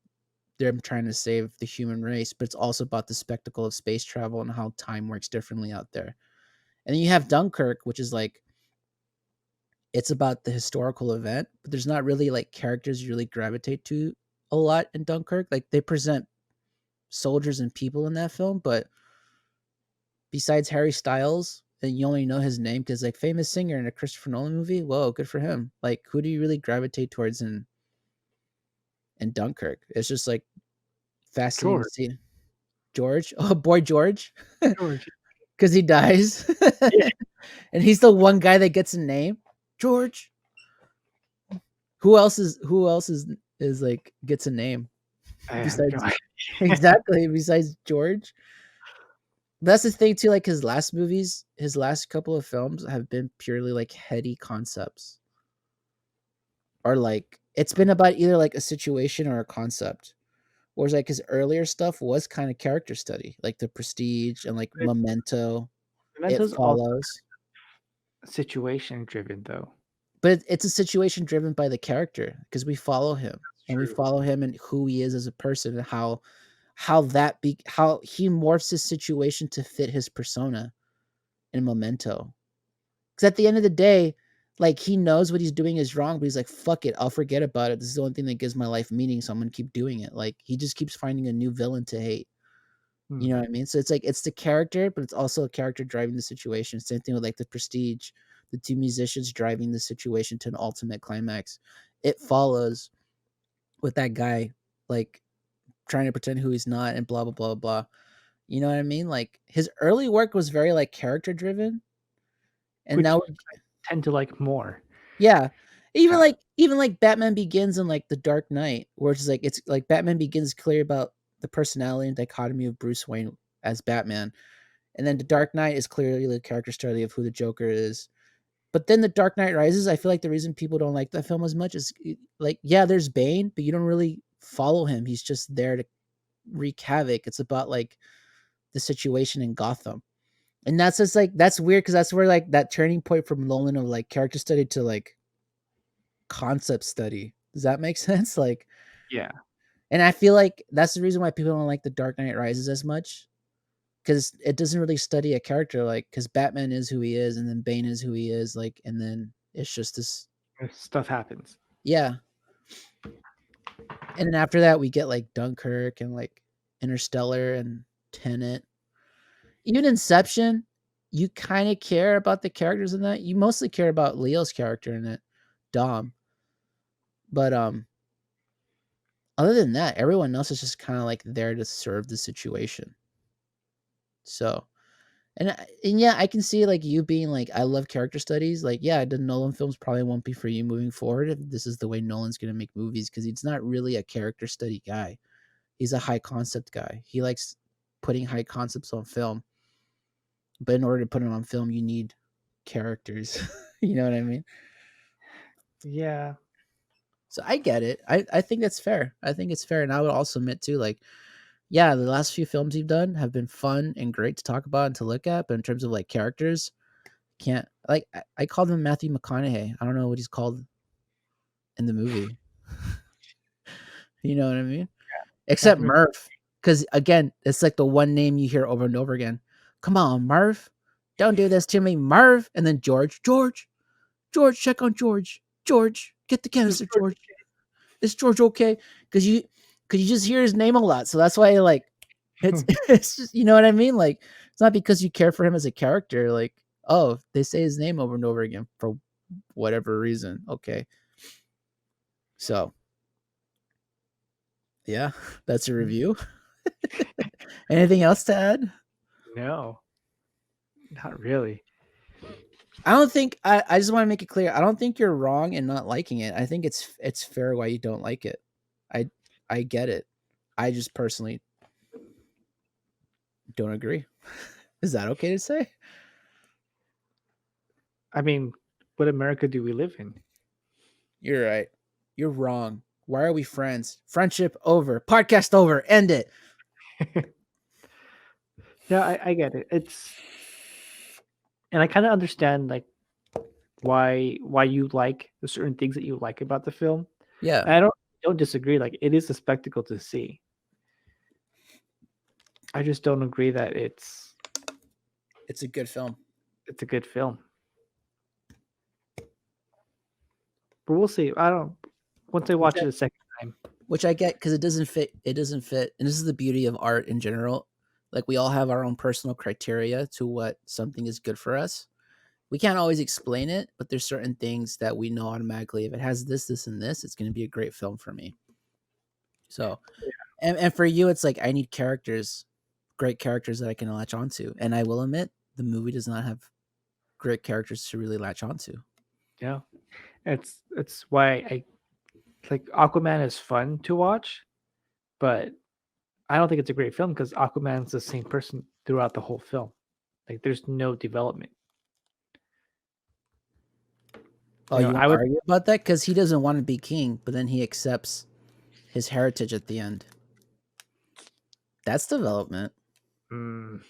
Speaker 1: they're trying to save the human race, but it's also about the spectacle of space travel and how time works differently out there. And then you have Dunkirk, which is like it's about the historical event, but there's not really like characters you really gravitate to a lot in Dunkirk. Like they present soldiers and people in that film, but besides Harry Styles, and you only know his name because like famous singer in a Christopher Nolan movie. Whoa, good for him. Like who do you really gravitate towards in Dunkirk? It's just like fascinating to
Speaker 2: George.
Speaker 1: see George. Oh boy, George,
Speaker 2: George.
Speaker 1: because he dies,
Speaker 2: Yeah.
Speaker 1: and he's the one guy that gets a name. George. Who else is like gets a name
Speaker 2: I have no
Speaker 1: besides
Speaker 2: idea.
Speaker 1: exactly besides George? That's the thing too. Like his last couple of films have been purely like heady concepts, or like it's been about either like a situation or a concept. Whereas like his earlier stuff was kind of character study, like The Prestige and like
Speaker 2: But
Speaker 1: Memento. It
Speaker 2: Memento's also
Speaker 1: follows,
Speaker 2: situation driven, though.
Speaker 1: but it's a situation driven by the character because we follow him
Speaker 2: That's
Speaker 1: and we
Speaker 2: true.
Speaker 1: follow him and who he is as a person and how he morphs his situation to fit his persona in Memento. Because at the end of the day, like he knows what he's doing is wrong, but he's like, fuck it, I'll forget about it. This is the only thing that gives my life meaning, so I'm gonna keep doing it. Like he just keeps finding a new villain to hate. You know
Speaker 2: Hmm.
Speaker 1: what I mean? So it's like it's the character, but it's also a character driving the situation. Same thing with like The Prestige, the two musicians driving the situation to an ultimate climax. It follows with that guy like trying to pretend who he's not and blah blah blah blah. You know what I mean? Like his early work was very like character driven, and
Speaker 2: Which
Speaker 1: now
Speaker 2: I tend to like more.
Speaker 1: yeah.
Speaker 2: Yeah.
Speaker 1: Even like Batman Begins and like The Dark Knight, where it's like Batman Begins is clear about the personality and dichotomy of Bruce Wayne as Batman. And then The Dark Knight is clearly the character study of who the Joker is. But then The Dark Knight Rises, I feel like the reason people don't like that film as much is like, yeah, there's Bane, but you don't really follow him. He's just there to wreak havoc. It's about like the situation in Gotham. And that's just like that's weird because that's where like that turning point from Nolan of like character study to like concept study. Does that make sense? Like,
Speaker 2: Yeah.
Speaker 1: and I feel like that's the reason why people don't like The Dark Knight Rises as much, because it doesn't really study a character, like because Batman is who he is, and then Bane is who he is, like, and then it's just this,
Speaker 2: If stuff happens.
Speaker 1: yeah. And then after that, we get like Dunkirk and like Interstellar and Tenet, even Inception. You kind of care about the characters in that. You mostly care about Leo's character in it, Dom. But other than that, everyone else is just kind of like there to serve the situation. So and yeah, I can see like you being like, I love character studies. Like, yeah, the Nolan films probably won't be for you moving forward if this is the way Nolan's gonna make movies, because he's not really a character study guy. He's a high concept guy. He likes putting high concepts on film, but in order to put it on film, you need characters. You know what I mean?
Speaker 2: Yeah.
Speaker 1: So I get it. I think that's fair. I think it's fair, and I would also admit too, like, yeah, the last few films you've done have been fun and great to talk about and to look at, but in terms of like characters, can't like I called him Matthew McConaughey. I don't know what he's called in the movie. You know what I mean? Except
Speaker 2: Matthew Mc
Speaker 1: Murph, because again, it's like the one name you hear over and over again. Come on, Murph. Don't do this to me, Marv. And then George, George, check on George. George, get the
Speaker 2: Is
Speaker 1: canister,
Speaker 2: George
Speaker 1: George. Is George okay? Because you just hear his name a lot, so that's why like it's
Speaker 2: okay?
Speaker 1: it's just you know what I mean. Like it's not because you care for him as a character. Like oh, they say his name over and over again for whatever reason. Okay, so yeah, that's a review. Anything else to add?
Speaker 2: No, not really.
Speaker 1: I don't think I just want to make it clear. I don't think you're wrong in not liking it. I think it's fair why you don't like it. I I get it. I just personally don't agree. Is that okay to say?
Speaker 2: I mean, what America do we live in?
Speaker 1: You're right. You're wrong. Why are we friends? Friendship over. Podcast over. End it.
Speaker 2: Yeah, I get it. And I kind of understand like why you like the certain things that you like about the film.
Speaker 1: Yeah,
Speaker 2: And I don't disagree. Like it is a spectacle to see. I just don't agree that
Speaker 1: it's a good film,
Speaker 2: it's a good film. But we'll see. I don't. Once I
Speaker 1: which
Speaker 2: watch it a second time.
Speaker 1: I get because it doesn't fit. It doesn't fit, and this is the beauty of art in general. Like we all have our own personal criteria to what something is good for us. We can't always explain it, but there's certain things that we know automatically. If it has this, this, and this, it's going to be a great film for me. So, and for you, it's like I need characters, great characters that I can latch onto. And I will admit, the movie does not have great characters to really latch onto.
Speaker 2: Yeah, it's why I like Aquaman is fun to watch, but I don't think it's a great film because Aquaman's the same person throughout the whole film. Like there's no development.
Speaker 1: Oh, you want
Speaker 2: I
Speaker 1: to
Speaker 2: would.
Speaker 1: argue about that? Because he doesn't want to be king, but then he accepts his heritage at the end. That's development.
Speaker 2: Mm,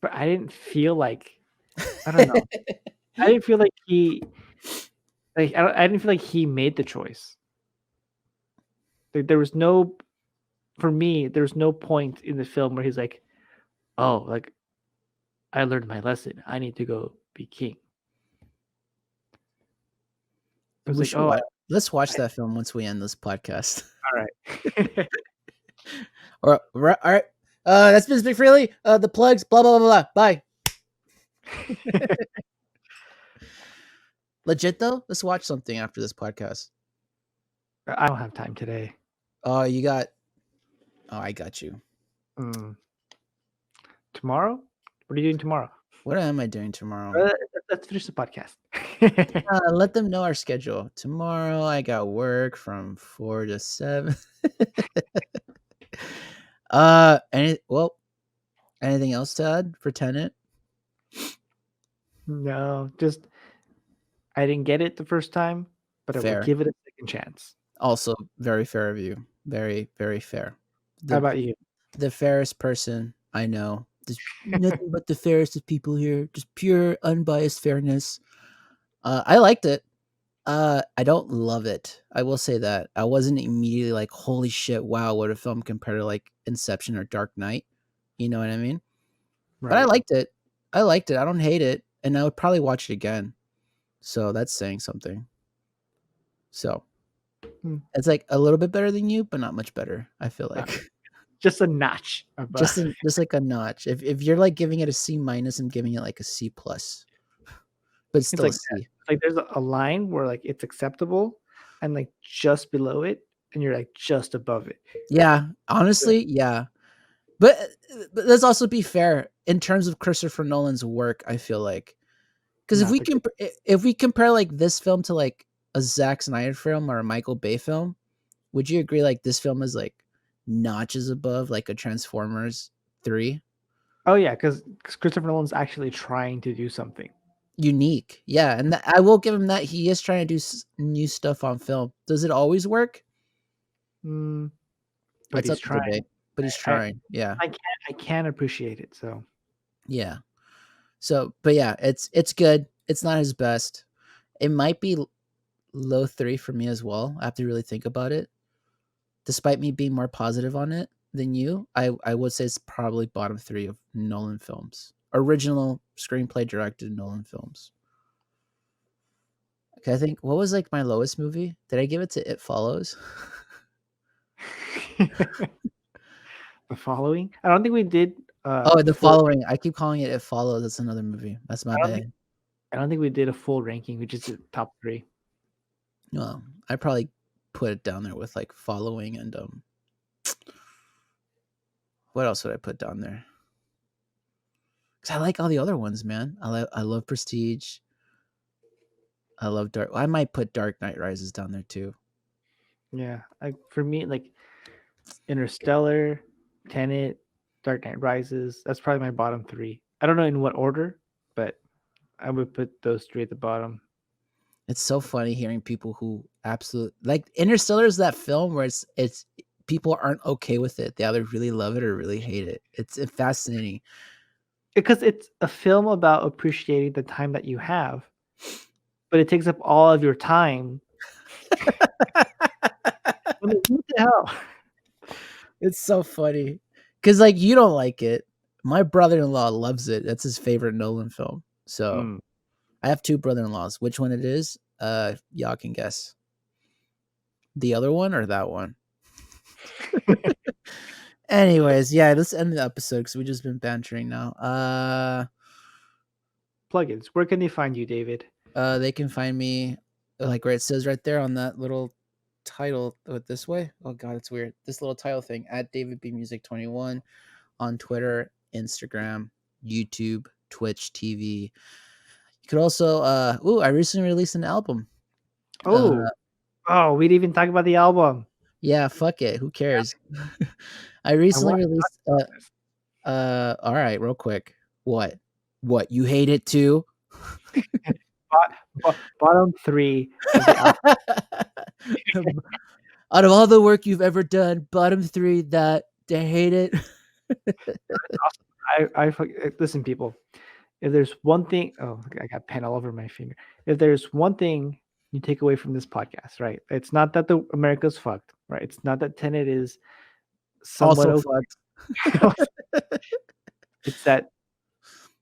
Speaker 2: but I didn't feel like I don't know. I didn't feel like I didn't feel like he made the choice. Like, there was no for me. There was no point in the film where he's like, "Oh, like I learned my lesson. I need to go be king." It was
Speaker 1: We
Speaker 2: like,
Speaker 1: should
Speaker 2: "Oh,
Speaker 1: watch. Let's watch that film once we end this podcast.
Speaker 2: all right."
Speaker 1: All right. That's been Speak Freely. The plugs. Blah blah blah blah. Bye. Legit though. Let's watch something after this podcast.
Speaker 2: I don't have time today.
Speaker 1: Oh, you got. Oh, I got you.
Speaker 2: Mm. Tomorrow? What are you doing tomorrow?
Speaker 1: What am I doing tomorrow?
Speaker 2: Uh, let's finish the podcast.
Speaker 1: Let them know our schedule. Tomorrow I got work from 4 to 7. Well, anything else to add for Tenet?
Speaker 2: No, just I didn't get it the first time, but I will
Speaker 1: Fair.
Speaker 2: give it a second chance.
Speaker 1: Also, very fair of you. Very, very fair.
Speaker 2: How
Speaker 1: The
Speaker 2: about you?
Speaker 1: the fairest person I know. There's nothing but the fairest of people here. Just pure, unbiased fairness. I liked it. I don't love it. I will say that. I wasn't immediately like, holy shit, wow, what a film compared to like Inception or Dark Knight. You know what I mean? But I
Speaker 2: Right.
Speaker 1: liked it. I liked it. I don't hate it. And I would probably watch it again. So that's saying something. So
Speaker 2: Hmm.
Speaker 1: it's like a little bit better than you, but not much better, I feel
Speaker 2: Uh,
Speaker 1: like.
Speaker 2: just a notch above.
Speaker 1: Just like a notch. If you're like giving it a C minus, I'm giving it like a C plus. But it's
Speaker 2: It's
Speaker 1: still a
Speaker 2: like that.
Speaker 1: C.
Speaker 2: Like there's a line where like it's acceptable, and like just below it, and you're like just above it.
Speaker 1: Yeah,
Speaker 2: Yeah.
Speaker 1: honestly, yeah. But let's also be fair in terms of Christopher Nolan's work. I feel like because
Speaker 2: Not the good.
Speaker 1: if we compare like this film to like a Zack Snyder film or a Michael Bay film, would you agree like this film is like notches above like a Transformers 3?
Speaker 2: Oh yeah, because Christopher Nolan's actually trying to do something.
Speaker 1: Unique, yeah, and I will give him that he is trying to do new stuff on film. Does it always work?
Speaker 2: Mm, but
Speaker 1: It's
Speaker 2: he's
Speaker 1: up to
Speaker 2: trying.
Speaker 1: debate, but he's
Speaker 2: I
Speaker 1: trying. Yeah,
Speaker 2: I can appreciate it. So
Speaker 1: yeah. So, but yeah, it's good. It's not his best. It might be low 3 for me as well. I have to really think about it. Despite me being more positive on it than you, I would say it's probably bottom 3 of Nolan films. original screenplay directed Nolan films. Okay, I think what was like my lowest movie? Did I give it to It Follows?
Speaker 2: The Following? I don't think we did,
Speaker 1: Oh,
Speaker 2: a
Speaker 1: The
Speaker 2: full
Speaker 1: Following. I keep calling it It Follows. That's another movie. That's my
Speaker 2: I don't think
Speaker 1: bad.
Speaker 2: I don't think we did a full ranking, we just did top 3.
Speaker 1: Well, I probably put it down there with like Following and what else would I put down there? Because I like all the other ones, man. I love Prestige. I love Dark. I might put Dark Knight Rises down there too.
Speaker 2: Yeah, like, for me, like, Interstellar, Tenet, Dark Knight Rises, that's probably my bottom 3. I don't know in what order, but I would put those 3 at the bottom.
Speaker 1: It's so funny hearing people who absolutely like Interstellar is that film where it's people aren't okay with it. They either really love it or really hate it. It's fascinating.
Speaker 2: Because it's a film about appreciating the time that you have, but it takes up all of your time. I'm like, "What the hell?"
Speaker 1: It's so funny because like you don't like it. My brother-in-law loves it. That's his favorite Nolan film. So
Speaker 2: Mm.
Speaker 1: I have two brother-in-laws. Which one it is? Y'all can guess. The other one or that one? Anyways, yeah, let's end the episode because we just been bantering now.
Speaker 2: Plugins, where can they find you, David?
Speaker 1: They can find me like where it says right there on that little title. This way. Oh god, it's weird. This little title thing at David B Music 21 on Twitter, Instagram, YouTube, Twitch TV. You could also I recently released an album. Uh
Speaker 2: Oh. Oh, we didn't even talk about the album.
Speaker 1: yeah, fuck it. Who cares? I
Speaker 2: I
Speaker 1: recently
Speaker 2: want to talk
Speaker 1: released
Speaker 2: about this.
Speaker 1: all right, real quick. What? What? You hate it too?
Speaker 2: Bottom 3 of the album.
Speaker 1: Out of all the work you've ever done, bottom three that they hate it.
Speaker 2: I listen, people. If there's one thing, oh, I got pen all over my finger. If there's one thing you take away from this podcast, right? It's not that the America's fucked, right? It's not that Tenet is somewhat
Speaker 1: Also
Speaker 2: okay.
Speaker 1: fucked.
Speaker 2: It's that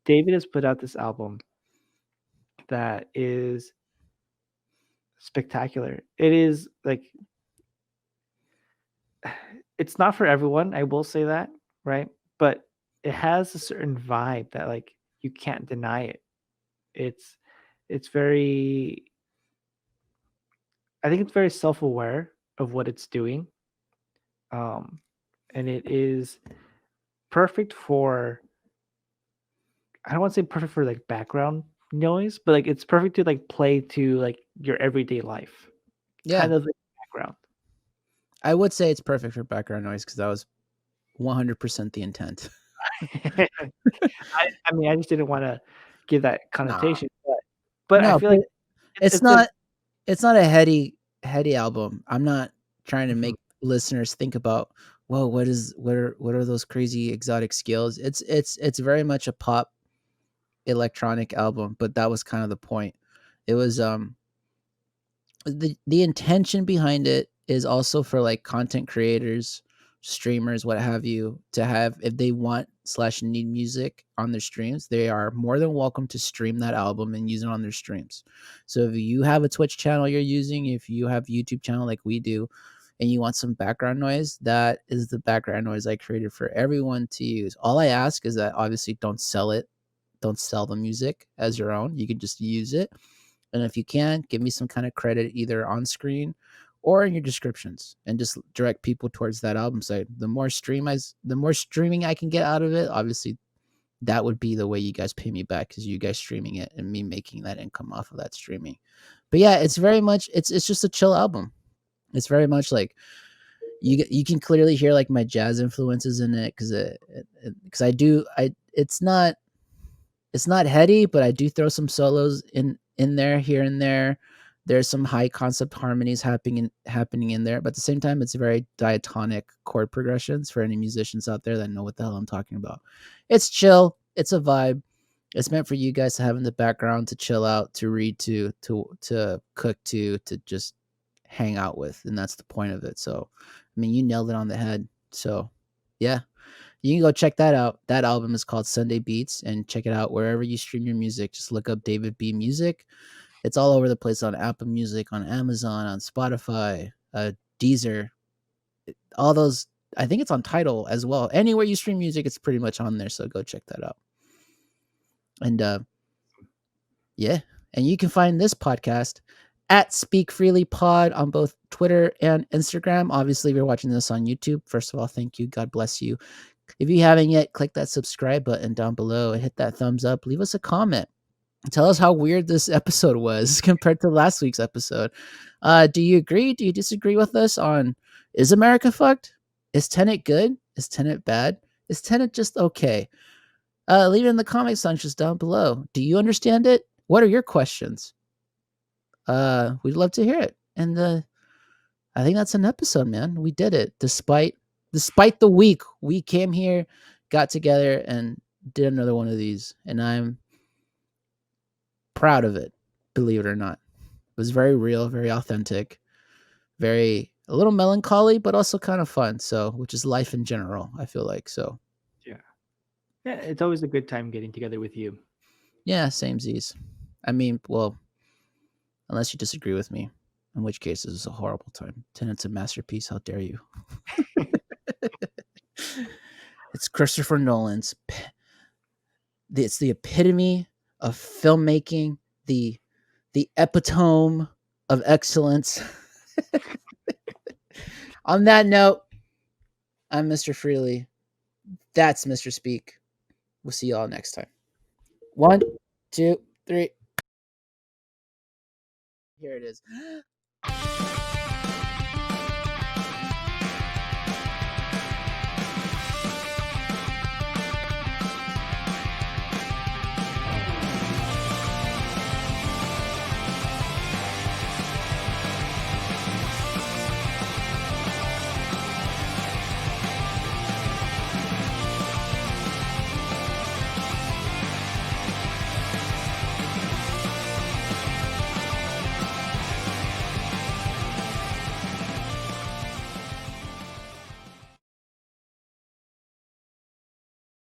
Speaker 2: David has put out this album that is spectacular. It is like it's not for everyone, I will say that, right? But it has a certain vibe that like you can't deny it. It's it's very I think it's very self-aware of what it's doing. Um and it is perfect for I don't want to say perfect for like background noise, but like it's perfect to like play to like your everyday life.
Speaker 1: Yeah,
Speaker 2: Kind of like background.
Speaker 1: I would say it's perfect for background noise because that was 100% the intent.
Speaker 2: I mean, I just didn't wanna give that
Speaker 1: Nah,
Speaker 2: connotation, but I
Speaker 1: no,
Speaker 2: feel
Speaker 1: but
Speaker 2: like
Speaker 1: it's
Speaker 2: it's a
Speaker 1: not. It's not a heady album. I'm not trying to
Speaker 2: mhm,
Speaker 1: make listeners think about, whoa, what are those crazy exotic scales? It's very much a pop electronic album, but that was kind of the point. It was the intention behind it is also for like content creators, streamers, what have you, to have if they want slash need music on their streams, they are more than welcome to stream that album and use it on their streams. So if you have a Twitch channel you're using, if you have YouTube channel like we do, and you want some background noise, that is the background noise I created for everyone to use. All I ask is that obviously don't sell the music as your own. You can just use it, and if you can, give me some kind of credit either on screen or in your descriptions and just direct people towards that album site. The more streaming I can get out of it, obviously that would be the way you guys pay me back because you guys streaming it and me making that income off of that streaming. But yeah, it's very much it's just a chill album. It's very much like you can clearly hear like my jazz influences in it because I do I it's not heady, but I do throw some solos in there here and there. There's some high concept harmonies happening in there, but at the same time, it's very diatonic chord progressions for any musicians out there that know what the hell I'm talking about. It's chill. It's a vibe. It's meant for you guys to have in the background to chill out, to read to cook to just hang out with, and that's the point of it. So, I mean, you nailed it on the head. So, yeah, You can go check that out. That album is called Sunday Beats, and check it out wherever you stream your music. Just look up David B Music. It's all over the place on Apple Music, on Amazon, on Spotify, Deezer, all those. I think it's on Tidal as well. Anywhere you stream music, it's pretty much on there. So go check that out. And yeah, and you can find this podcast at Speak Freely Pod on both Twitter and Instagram. Obviously, if you're watching this on YouTube, first of all, thank you. God bless you. If you haven't yet, click that subscribe button down below and hit that thumbs up. Leave us a comment. Tell us how weird this episode was compared to last week's episode. Do you agree? Do you disagree with us on, is America fucked? Is Tenet good? Is Tenet bad? Is Tenet just okay? Leave it in the comment sections down below. Do you understand it? What are your questions? We'd love to hear it. And I think that's an episode, man. We did it. Despite the week, we came here, got together, and did another one of these. And I'm proud of it, believe it or not. It was very real, very authentic, very a little melancholy, but also kind of fun. So, which is life in general, I feel like. So,
Speaker 2: Yeah. Yeah, it's always a good time getting together with you.
Speaker 1: yeah, same Z's. I mean, well, unless you disagree with me, in which case this is a horrible time. Tenet's a masterpiece. How dare you? It's Christopher Nolan's. It's the epitome of filmmaking, the epitome of excellence. On that note, I'm Mr. Freely. That's Mr. Speak. We'll see y'all next time. 1, 2, 3. Here it is.